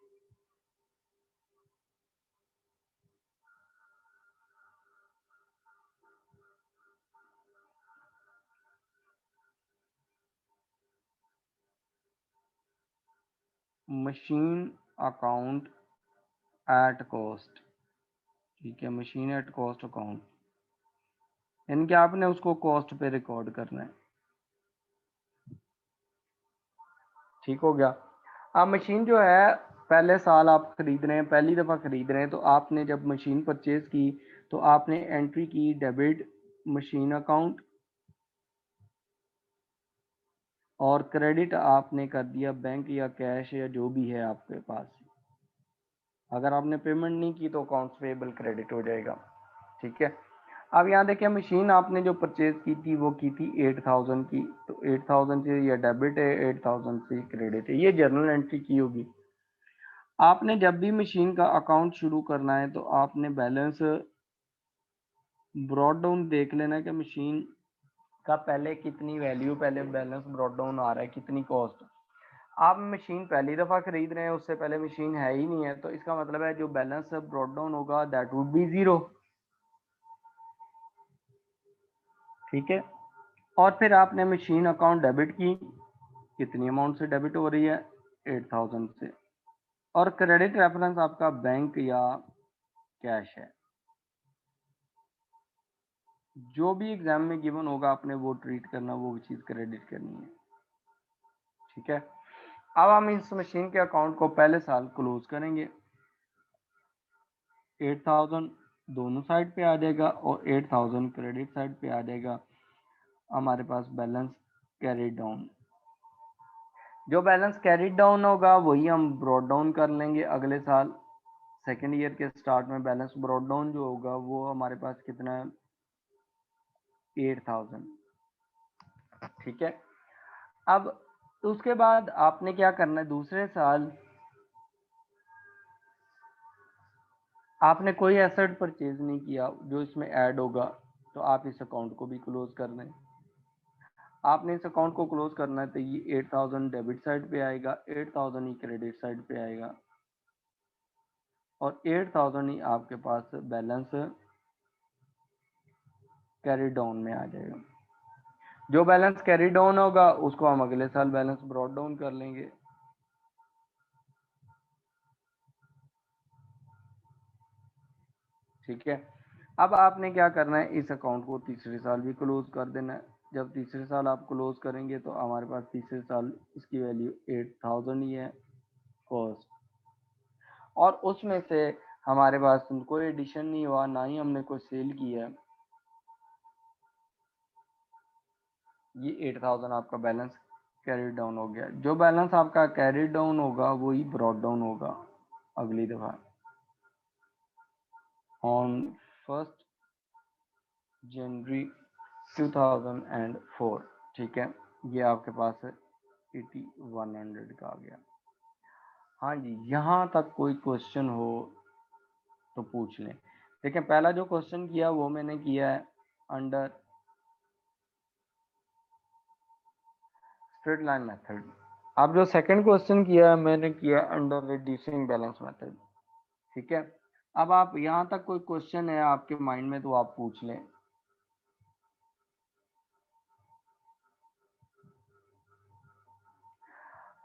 Machine account at cost. ठीक है, मशीन एट कॉस्ट अकाउंट, यानी कि आपने उसको कॉस्ट पे रिकॉर्ड करना है। ठीक हो गया। अब मशीन जो है पहले साल आप खरीद रहे हैं, पहली दफ़ा खरीद रहे हैं, तो आपने जब मशीन परचेज की तो आपने एंट्री की डेबिट मशीन अकाउंट और क्रेडिट आपने कर दिया बैंक या कैश या जो भी है आपके पास। अगर आपने पेमेंट नहीं की तो अकाउंट्स पेबल क्रेडिट हो जाएगा। ठीक है, अब यहाँ देखिए मशीन आपने जो परचेज की थी वो की थी 8000 की, तो 8000 से ये डेबिट है, 8000 से क्रेडिट है, ये जर्नल एंट्री की होगी। आपने जब भी मशीन का अकाउंट शुरू करना है तो आपने बैलेंस ब्रॉड डाउन देख लेना कि मशीन का पहले कितनी वैल्यू, पहले बैलेंस ब्रॉड डाउन आ रहा है, कितनी कॉस्ट। आप मशीन पहली दफ़ा खरीद रहे हैं, उससे पहले मशीन है ही नहीं है, तो इसका मतलब है जो बैलेंस ब्रॉड डाउन होगा दैट वुड बी जीरो। ठीक है, और फिर आपने मशीन अकाउंट डेबिट की, कितनी अमाउंट से डेबिट हो रही है, 8000 से, और क्रेडिट रेफरेंस आपका बैंक या कैश है। जो भी एग्जाम में गिवन होगा आपने वो ट्रीट करना, वो चीज़ क्रेडिट करनी है। ठीक है, अब हम इस मशीन के अकाउंट को पहले साल क्लोज करेंगे। 8000 दोनों साइड पे आ जाएगा और 8000 क्रेडिट साइड पे आ जाएगा। हमारे पास बैलेंस कैरी डाउन, जो बैलेंस कैरी डाउन होगा वही हम ब्रॉड डाउन कर लेंगे अगले साल। सेकेंड ईयर के स्टार्ट में बैलेंस ब्रॉड डाउन जो होगा वो हमारे पास कितना है, 8000। ठीक है, अब उसके बाद आपने क्या करना है, दूसरे साल आपने कोई एसेट परचेज नहीं किया जो इसमें ऐड होगा, तो आप इस अकाउंट को भी क्लोज कर दें। आपने इस अकाउंट को क्लोज करना है तो ये 8000 डेबिट साइड पे आएगा, 8000 ही क्रेडिट साइड पे आएगा, और 8000 ही आपके पास बैलेंस कैरी डाउन में आ जाएगा। जो बैलेंस कैरी डाउन होगा उसको हम अगले साल बैलेंस ब्रॉड डाउन कर लेंगे। ठीक है, अब आपने क्या करना है, इस अकाउंट को तीसरे साल भी क्लोज कर देना है। जब तीसरे साल आप क्लोज करेंगे तो हमारे पास तीसरे साल इसकी वैल्यू 8000 ही है कॉस्ट, और उसमें से हमारे पास कोई एडिशन नहीं हुआ, ना ही हमने कोई सेल किया है। ये 8000 आपका बैलेंस कैरी डाउन हो गया। जो बैलेंस आपका कैरी डाउन होगा वही ब्रॉड डाउन होगा अगली दफा ऑन 1 जनवरी 2004। ठीक है, ये आपके पास 8100 का आ गया। हाँ जी, यहाँ तक कोई क्वेश्चन हो तो पूछ लें। देखिए पहला जो क्वेश्चन किया वो मैंने किया है अंडर स्ट्रेट लाइन मेथड। अब जो सेकंड क्वेश्चन किया है मैंने किया अंडर रिड्यूसिंग बैलेंस मेथड। ठीक है, अब आप यहाँ तक कोई क्वेश्चन है आपके माइंड में तो आप पूछ लें।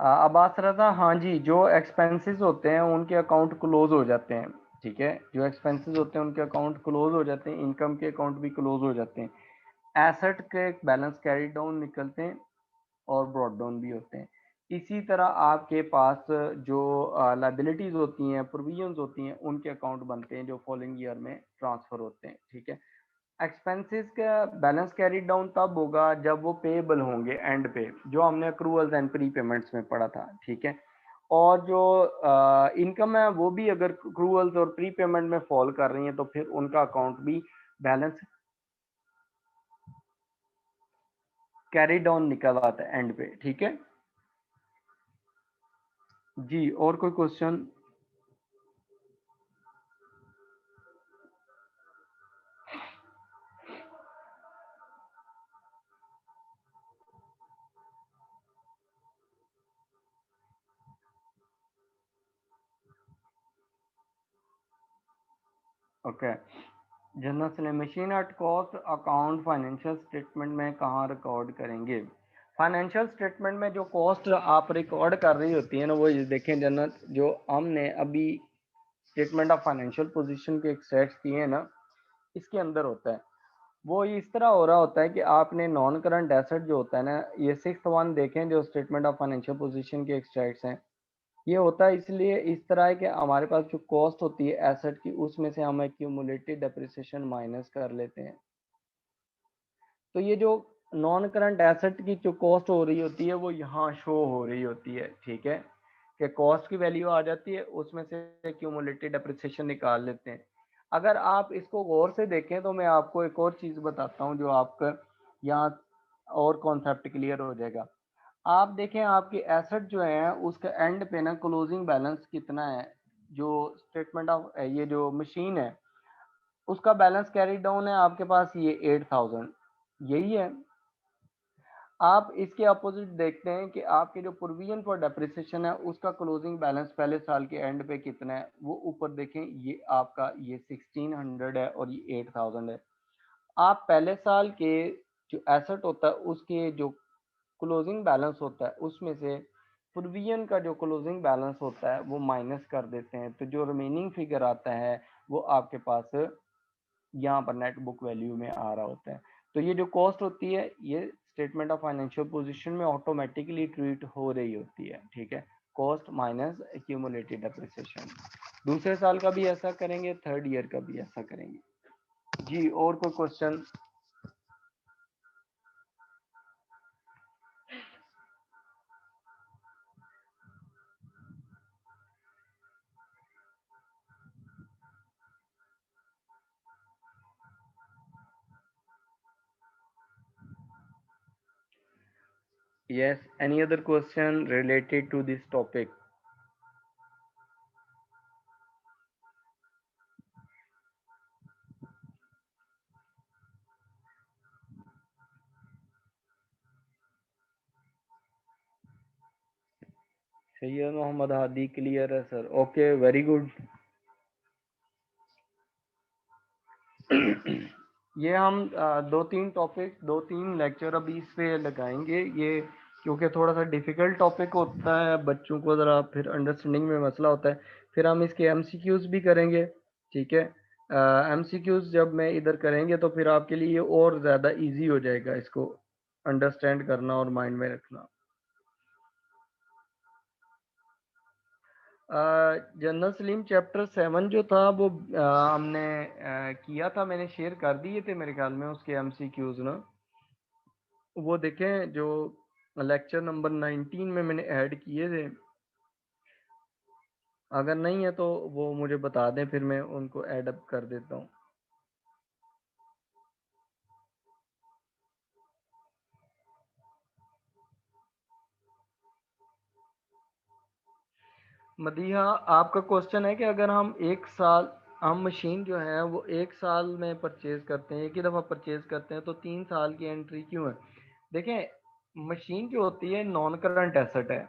अब्बास रजा, हाँ जी, जो एक्सपेंसेस होते हैं उनके अकाउंट क्लोज हो जाते हैं। ठीक है, जो एक्सपेंसेस होते हैं उनके अकाउंट क्लोज हो जाते हैं, इनकम के अकाउंट भी क्लोज हो जाते हैं, एसेट के बैलेंस कैरी डाउन निकलते हैं और ब्रॉड डाउन भी होते हैं। इसी तरह आपके पास जो लाइबिलिटीज होती हैं, प्रोविजंस होती हैं, उनके अकाउंट बनते हैं जो फॉलोइंग ईयर में ट्रांसफर होते हैं। ठीक है, एक्सपेंसेस का बैलेंस कैरी डाउन तब होगा जब वो पेएबल होंगे एंड पे, जो हमने अक्रूवल्स एंड प्री पेमेंट्स में पढ़ा था। ठीक है, और जो इनकम है वो भी अगर अक्रूवल्स और प्री पेमेंट में फॉल कर रही है तो फिर उनका अकाउंट भी बैलेंस कैरी डाउन निकल आता है एंड पे। ठीक है जी, और कोई question? Okay, general machine at cost account financial statement में कहाँ रिकॉर्ड करेंगे? फाइनेंशियल स्टेटमेंट में जो कॉस्ट आप रिकॉर्ड कर रही होती है ना, वो ये देखें जनरल, जो हमने अभी स्टेटमेंट ऑफ फाइनेंशियल पोजीशन के एक्सट्रैक्ट किए हैं ना, इसके अंदर होता है। वो इस तरह हो रहा होता है कि आपने नॉन करंट एसेट जो होता है ना, ये 6th वन देखें जो स्टेटमेंट ऑफ फाइनेंशियल पोजीशन के एक्सट्रैक्ट्स हैं, ये होता है इसलिए इस तरह है कि हमारे पास जो कॉस्ट होती है एसेट की, उसमें से हम एक्यूमुलेटेड डेप्रिसिएशन माइनस कर लेते हैं। तो ये जो नॉन करंट एसेट की जो कॉस्ट हो रही होती है वो यहाँ शो हो रही होती है, ठीक है, कि कॉस्ट की वैल्यू आ जाती है, उसमें से एक्यूमुलेटेड डेप्रिसिएशन निकाल लेते हैं। अगर आप इसको गौर से देखें तो मैं आपको एक और चीज़ बताता हूँ जो आपका यहाँ और कॉन्सेप्ट क्लियर हो जाएगा। आप देखें आपकी एसेट जो है उसका एंड पे ना क्लोजिंग बैलेंस कितना है, जो स्टेटमेंट ऑफ ये जो मशीन है उसका बैलेंस कैरी डाउन है आपके पास ये 8000, यही है। आप इसके अपोजिट देखते हैं कि आपके जो प्रोविजन फॉर डेप्रिसिएशन है उसका क्लोजिंग बैलेंस पहले साल के एंड पे कितना है, वो ऊपर देखें, ये आपका ये 1600 है और ये 8000 है। आप पहले साल के जो एसेट होता है उसके जो क्लोजिंग बैलेंस होता है उसमें से प्रोविजन का जो क्लोजिंग बैलेंस होता है वो माइनस कर देते हैं, तो जो रिमेनिंग फिगर आता है वो आपके पास यहाँ पर नेट बुक वैल्यू में आ रहा होता है। तो ये जो कॉस्ट होती है ये स्टेटमेंट ऑफ फाइनेंशियल पोजीशन में ऑटोमेटिकली ट्रीट हो रही होती है, ठीक है, कॉस्ट माइनस एक्यूमुलेटेड डेप्रिसिएशन। दूसरे साल का भी ऐसा करेंगे, थर्ड ईयर का भी ऐसा करेंगे। जी और कोई question? Yes, any other question related to this topic? Syed Mohammad Hadi clear है सर, ओके वेरी गुड। ये हम दो तीन टॉपिक, दो तीन लेक्चर अभी इस पे लगाएंगे ये, क्योंकि थोड़ा सा डिफिकल्ट टॉपिक होता है, बच्चों को ज़रा फिर अंडरस्टैंडिंग में मसला होता है। फिर हम इसके एमसीक्यूज भी करेंगे, ठीक है। एमसीक्यूज जब मैं इधर करेंगे तो फिर आपके लिए और ज़्यादा इजी हो जाएगा इसको अंडरस्टैंड करना और माइंड में रखना। जनरल सलीम चैप्टर 7 जो था वो हमने किया था, मैंने शेयर कर दिए थे मेरे ख्याल में उसके एमसीक्यूज ना, वो देखें जो लेक्चर नंबर 19 में मैंने ऐड किए थे। अगर नहीं है तो वो मुझे बता दें, फिर मैं उनको ऐड अप कर देता हूँ। मदीहा, आपका क्वेश्चन है कि अगर हम एक साल, हम मशीन जो है वो एक साल में परचेज करते हैं, एक ही दफ़ा परचेज करते हैं, तो 3 साल की एंट्री क्यों है? देखें, मशीन जो होती है नॉन करंट एसेट है,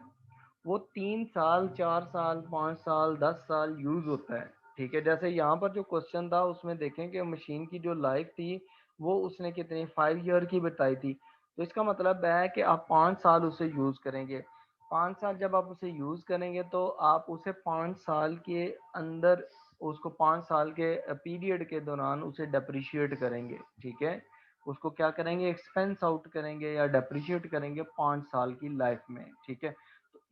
वो 3 साल, 4 साल, 5 साल, 10 साल यूज होता है, ठीक है। जैसे यहाँ पर जो क्वेश्चन था उसमें देखें कि मशीन की जो लाइफ थी वो उसने कितनी 5 ईयर की बताई थी, तो इसका मतलब है कि आप 5 साल उसे यूज करेंगे। 5 साल जब आप उसे यूज करेंगे तो आप उसे 5 साल के अंदर, उसको 5 साल के पीरियड के दौरान उसे डेप्रिशिएट करेंगे, ठीक है। उसको क्या करेंगे, एक्सपेंस आउट करेंगे या डेप्रिशिएट करेंगे 5 साल की लाइफ में, ठीक है।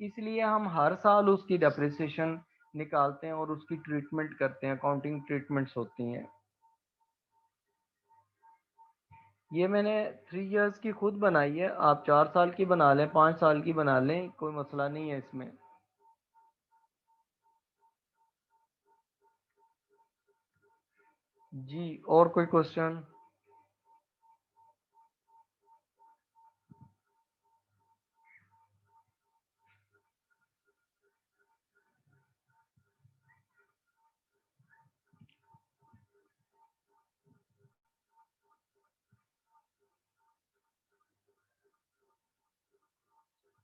इसलिए हम हर साल उसकी डेप्रिसिएशन निकालते हैं और उसकी ट्रीटमेंट करते हैं, अकाउंटिंग ट्रीटमेंट्स होती हैं। ये मैंने 3 इयर्स की खुद बनाई है, आप 4 साल की बना लें, 5 साल की बना लें, कोई मसला नहीं है इसमें। जी और कोई question?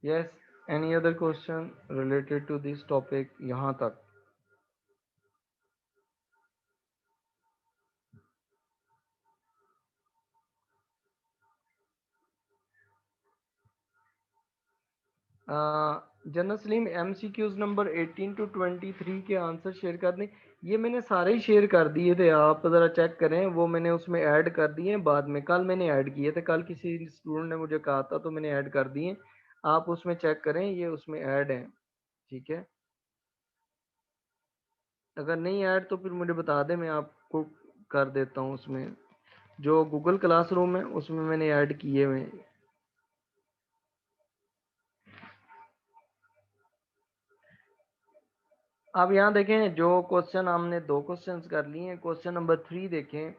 Yes, any other question related to this topic यहाँ तक? General Salim MCQs number 18 to 23 के आंसर शेयर कर दें। ये मैंने सारे ही शेयर कर दिए थे, आप ज़रा चेक करें, वो मैंने उसमें ऐड कर दिए हैं बाद में, कल मैंने ऐड किए थे, कल किसी स्टूडेंट ने मुझे कहा था तो मैंने ऐड कर दिए। आप उसमें चेक करें, ये उसमें ऐड है, ठीक है। अगर नहीं ऐड तो फिर मुझे बता दे, मैं आपको कर देता हूँ उसमें। जो गूगल क्लासरूम है उसमें मैंने ऐड किए हुए हैं। आप यहाँ देखें, जो क्वेश्चन हमने 2 क्वेश्चंस कर लिए हैं, क्वेश्चन नंबर 3 देखें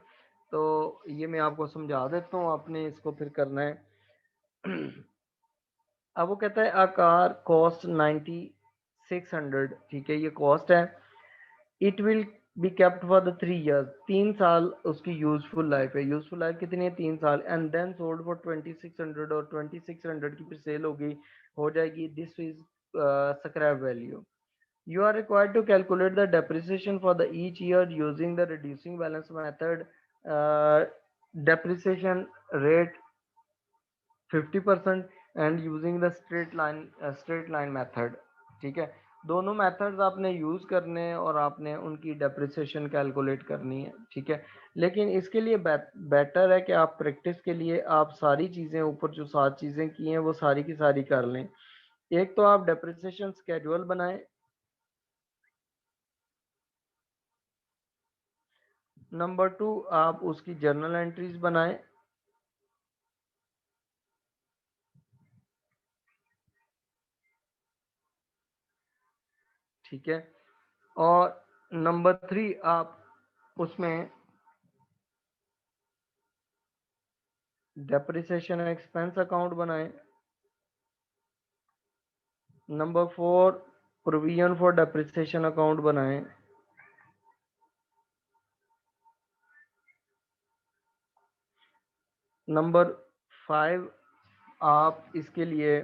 तो ये मैं आपको समझा देता हूँ, आपने इसको फिर करना है। अब वो कहता है, a car cost 9600, ठीक है, ये कॉस्ट है। It will be kept for the 3 years, 3 साल उसकी यूजफुल लाइफ है। यूजफुल लाइफ कितनी है? 3 साल। एंड देन सोल्ड फॉर 2600, और 2600 की फिर सेल होगी, हो जाएगी। This is scrap value. You are required to calculate the depreciation for the each year using the reducing balance method. Uh, Depreciation rate 50% and using the straight line method. ठीक है, दोनों methods आपने use करने हैं और आपने उनकी depreciation calculate करनी है। ठीक है, लेकिन इसके लिए बेटर है कि आप प्रैक्टिस के लिए आप सारी चीजें, ऊपर जो 7 चीजें की हैं वो सारी की सारी कर लें। एक तो आप डेप्रिसिएशन स्केड्यूल बनाएं। नंबर 2, आप उसकी जर्नल एंट्रीज बनाएं। ठीक है, और नंबर 3, आप उसमें डेप्रिसिएशन एक्सपेंस अकाउंट बनाएं। Number 4, provision for depreciation account बनाएं। नंबर 5, आप इसके लिए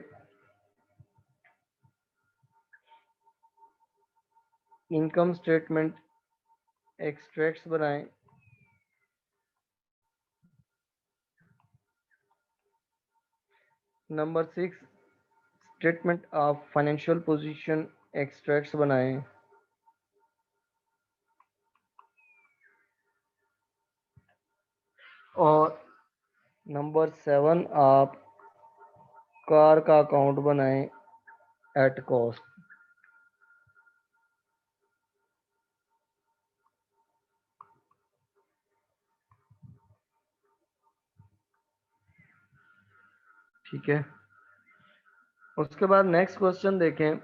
इनकम स्टेटमेंट एक्सट्रैक्ट्स बनाएं। Number 6, statement of financial position extracts बनाएं। और नंबर 7, आप कार का अकाउंट बनाएं एट कॉस्ट। ठीक है, उसके बाद नेक्स्ट क्वेश्चन देखें।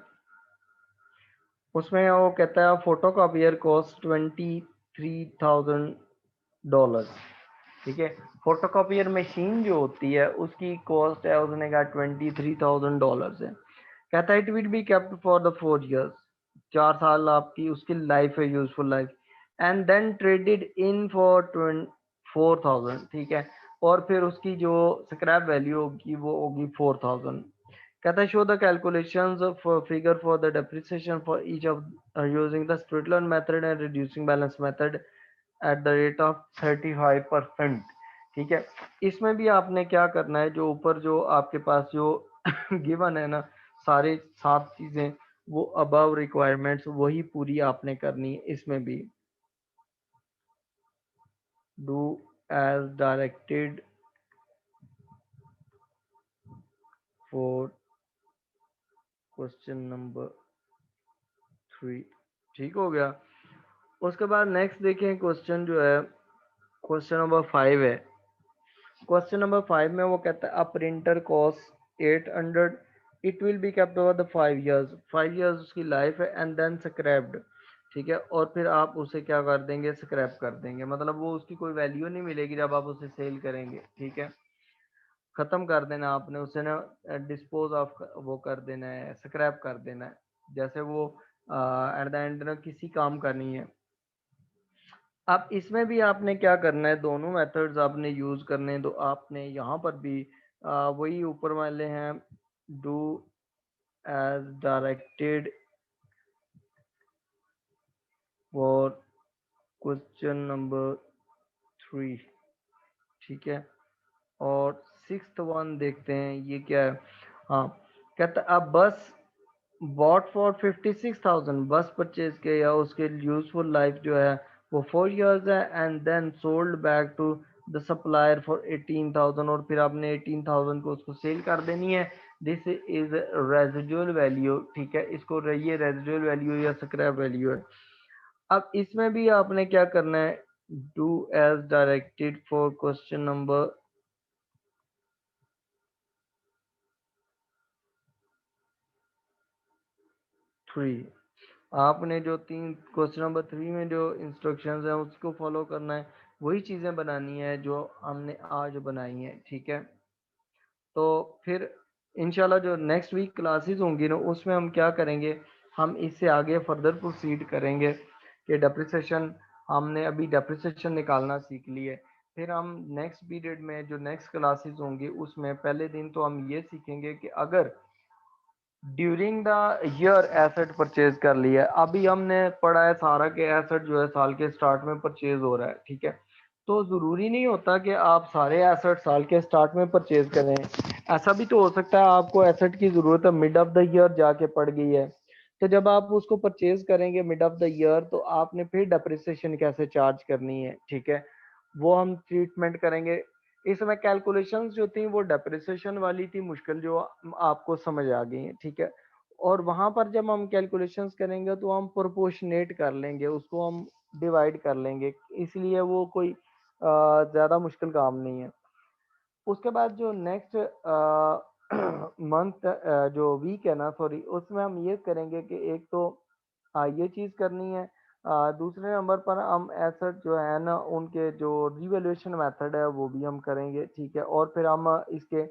उसमें वो कहता है फोटो कॉपियर कॉस्ट $23,000। ठीक है, फोटो कॉपियर मशीन जो होती है उसकी कॉस्ट है, उसने कहा $23,000 है। कहता है it will be kept for the 4 years, 4 साल आपकी उसकी लाइफ है, useful life. And then traded in for 4,000। ठीक है, और फिर उसकी जो स्क्रैप वैल्यू होगी वो होगी 4,000। कहता है show the calculations of figure for the depreciation for each of using the straight line method and reducing balance method at the rate of 35%। ठीक है, इसमें भी आपने क्या करना है, जो ऊपर जो आपके पास जो गिवन है ना, सारे 7 चीजें, वो अबव रिक्वायरमेंट्स वही पूरी आपने करनी है। इसमें भी do as directed for question number 3। ठीक हो गया। उसके बाद नेक्स्ट देखें, क्वेश्चन जो है क्वेश्चन नंबर 5 है। क्वेश्चन नंबर 5 में वो कहता है a printer cost 800, it will be kept over the 5 years, 5 years उसकी लाइफ है। And then scrapped. ठीक है, और फिर आप उसे क्या कर देंगे? स्क्रैप कर देंगे, मतलब वो उसकी कोई वैल्यू नहीं मिलेगी जब आप उसे सेल करेंगे। ठीक है, खत्म कर देना आपने उसे ना, डिस्पोज ऑफ वो कर देना है, स्क्रैप कर देना है। जैसे वो एट द एंड ना किसी काम का नहीं है। अब इसमें भी आपने क्या करना है, दोनों मेथड्स आपने यूज करने हैं। तो आपने यहाँ पर भी वही ऊपर वाले हैं, do as directed for question number 3। ठीक है, और 6th वन देखते हैं ये क्या है। हाँ, कहता है अब बस बॉट फॉर 56,000, बस परचेज किया या उसके यूजफुल लाइफ जो है वो 4 years है। And then sold back to the supplier for 18,000, और फिर आपने 18,000 को उसको सेल कर देनी है। This is residual value. ठीक है, इसको ये रेजिडुअल वैल्यू या स्क्रैप वैल्यू है। अब इसमें भी आपने क्या करना है, do as directed for question number 3। आपने जो तीन क्वेश्चन नंबर 3 में जो इंस्ट्रक्शंस है उसको फॉलो करना है, वही चीजें बनानी है जो हमने आज बनाई है, ठीक है। तो फिर इंशाल्लाह जो नेक्स्ट वीक क्लासेस होंगी ना उसमें हम क्या करेंगे, हम इससे आगे फर्दर प्रोसीड करेंगे कि डेप्रिसिएशन, हमने अभी डेप्रिसिएशन निकालना सीख ली है। फिर हम नेक्स्ट पीरियड में जो नेक्स्ट क्लासेस होंगी उसमें पहले दिन तो हम ये सीखेंगे कि अगर during the year asset purchase कर लिया है, अभी हमने पढ़ा है सारा के एसेट जो है साल के स्टार्ट में परचेज हो रहा है, ठीक है। तो जरूरी नहीं होता कि आप सारे एसेट साल के स्टार्ट में परचेज करें। ऐसा भी तो हो सकता है आपको एसेट की जरूरत है मिड ऑफ द ईयर जाके पड़ गई है, तो जब आप उसको परचेज करेंगे मिड ऑफ द ईयर तो आपने फिर डेप्रिसिएशन कैसे चार्ज करनी है, ठीक है, वो हम ट्रीटमेंट करेंगे। इसमें कैलकुलेशंस जो थी वो डेप्रिसिएशन वाली थी मुश्किल, जो आपको समझ आ गई है, ठीक है। और वहां पर जब हम कैलकुलेशंस करेंगे तो हम प्रोपोर्शनेट कर लेंगे, उसको हम डिवाइड कर लेंगे, इसलिए वो कोई ज्यादा मुश्किल काम नहीं है। उसके बाद जो नेक्स्ट मंथ जो वीक है ना, सॉरी, उसमें हम ये करेंगे कि एक तो ये चीज करनी है, दूसरे नंबर पर हम एसेट जो है ना उनके जो रिवैल्यूएशन मेथड है वो भी हम करेंगे, ठीक है। और फिर हम इसके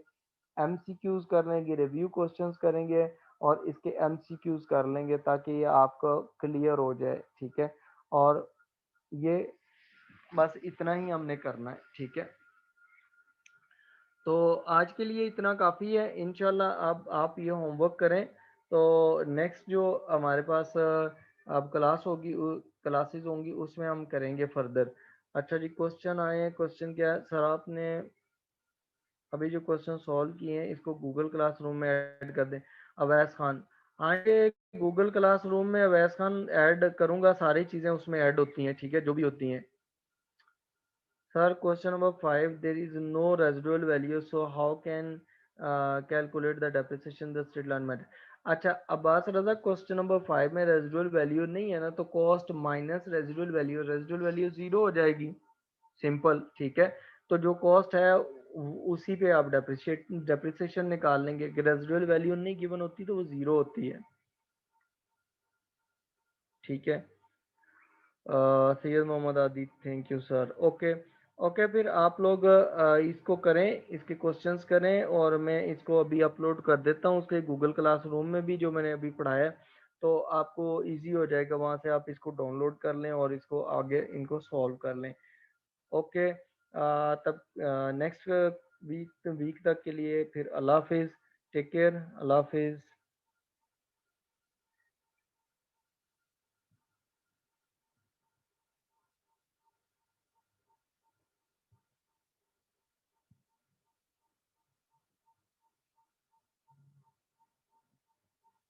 एमसीक्यूज कर लेंगे, रिव्यू क्वेश्चंस करेंगे और इसके एमसीक्यूज कर लेंगे ताकि ये आपको क्लियर हो जाए, ठीक है। और ये बस इतना ही हमने करना है, ठीक है। तो आज के लिए इतना काफ़ी है, इंशाल्लाह अब आप ये होमवर्क करें तो नेक्स्ट जो हमारे पास अब क्लास होगी, क्लासेस होंगी उसमें हम करेंगे फर्दर। अच्छा जी, क्वेश्चन आए हैं, क्वेश्चन क्या है सर, आपने अभी जो क्वेश्चन सॉल्व किए हैं इसको गूगल क्लासरूम में ऐड कर दें। अवैस खान, हाँ ये गूगल क्लासरूम में अवैस खान ऐड करूंगा, सारी चीज़ें उसमें ऐड होती हैं, ठीक है, जो भी होती हैं। Sir, question number 5, there is no residual value, so how can calculate the depreciation the straight line method? अच्छा अब्बास रजा, क्वेश्चन नंबर 5 में रेजिडुअल वैल्यू नहीं है ना, तो cost minus residual value, residual value zero हो जाएगी, सिंपल, ठीक है। तो जो कॉस्ट है उसी पे आप डेप्रिसिएशन निकाल लेंगे कि रेजिडुअल वैल्यू नहीं गिवन होती तो वो जीरो होती है, ठीक है। सैयद मोहम्मद आदि, thank you sir, okay. Okay फिर आप लोग इसको करें, इसके क्वेश्चंस करें और मैं इसको अभी अपलोड कर देता हूँ उसके गूगल क्लासरूम में भी जो मैंने अभी पढ़ाया है, तो आपको इजी हो जाएगा, वहाँ से आप इसको डाउनलोड कर लें और इसको आगे इनको सॉल्व कर लें, ओके। तब नेक्स्ट वीक वीक तक के लिए फिर अल्लाह हाफिज़, टेक केयर, अल्लाह हाफिज़।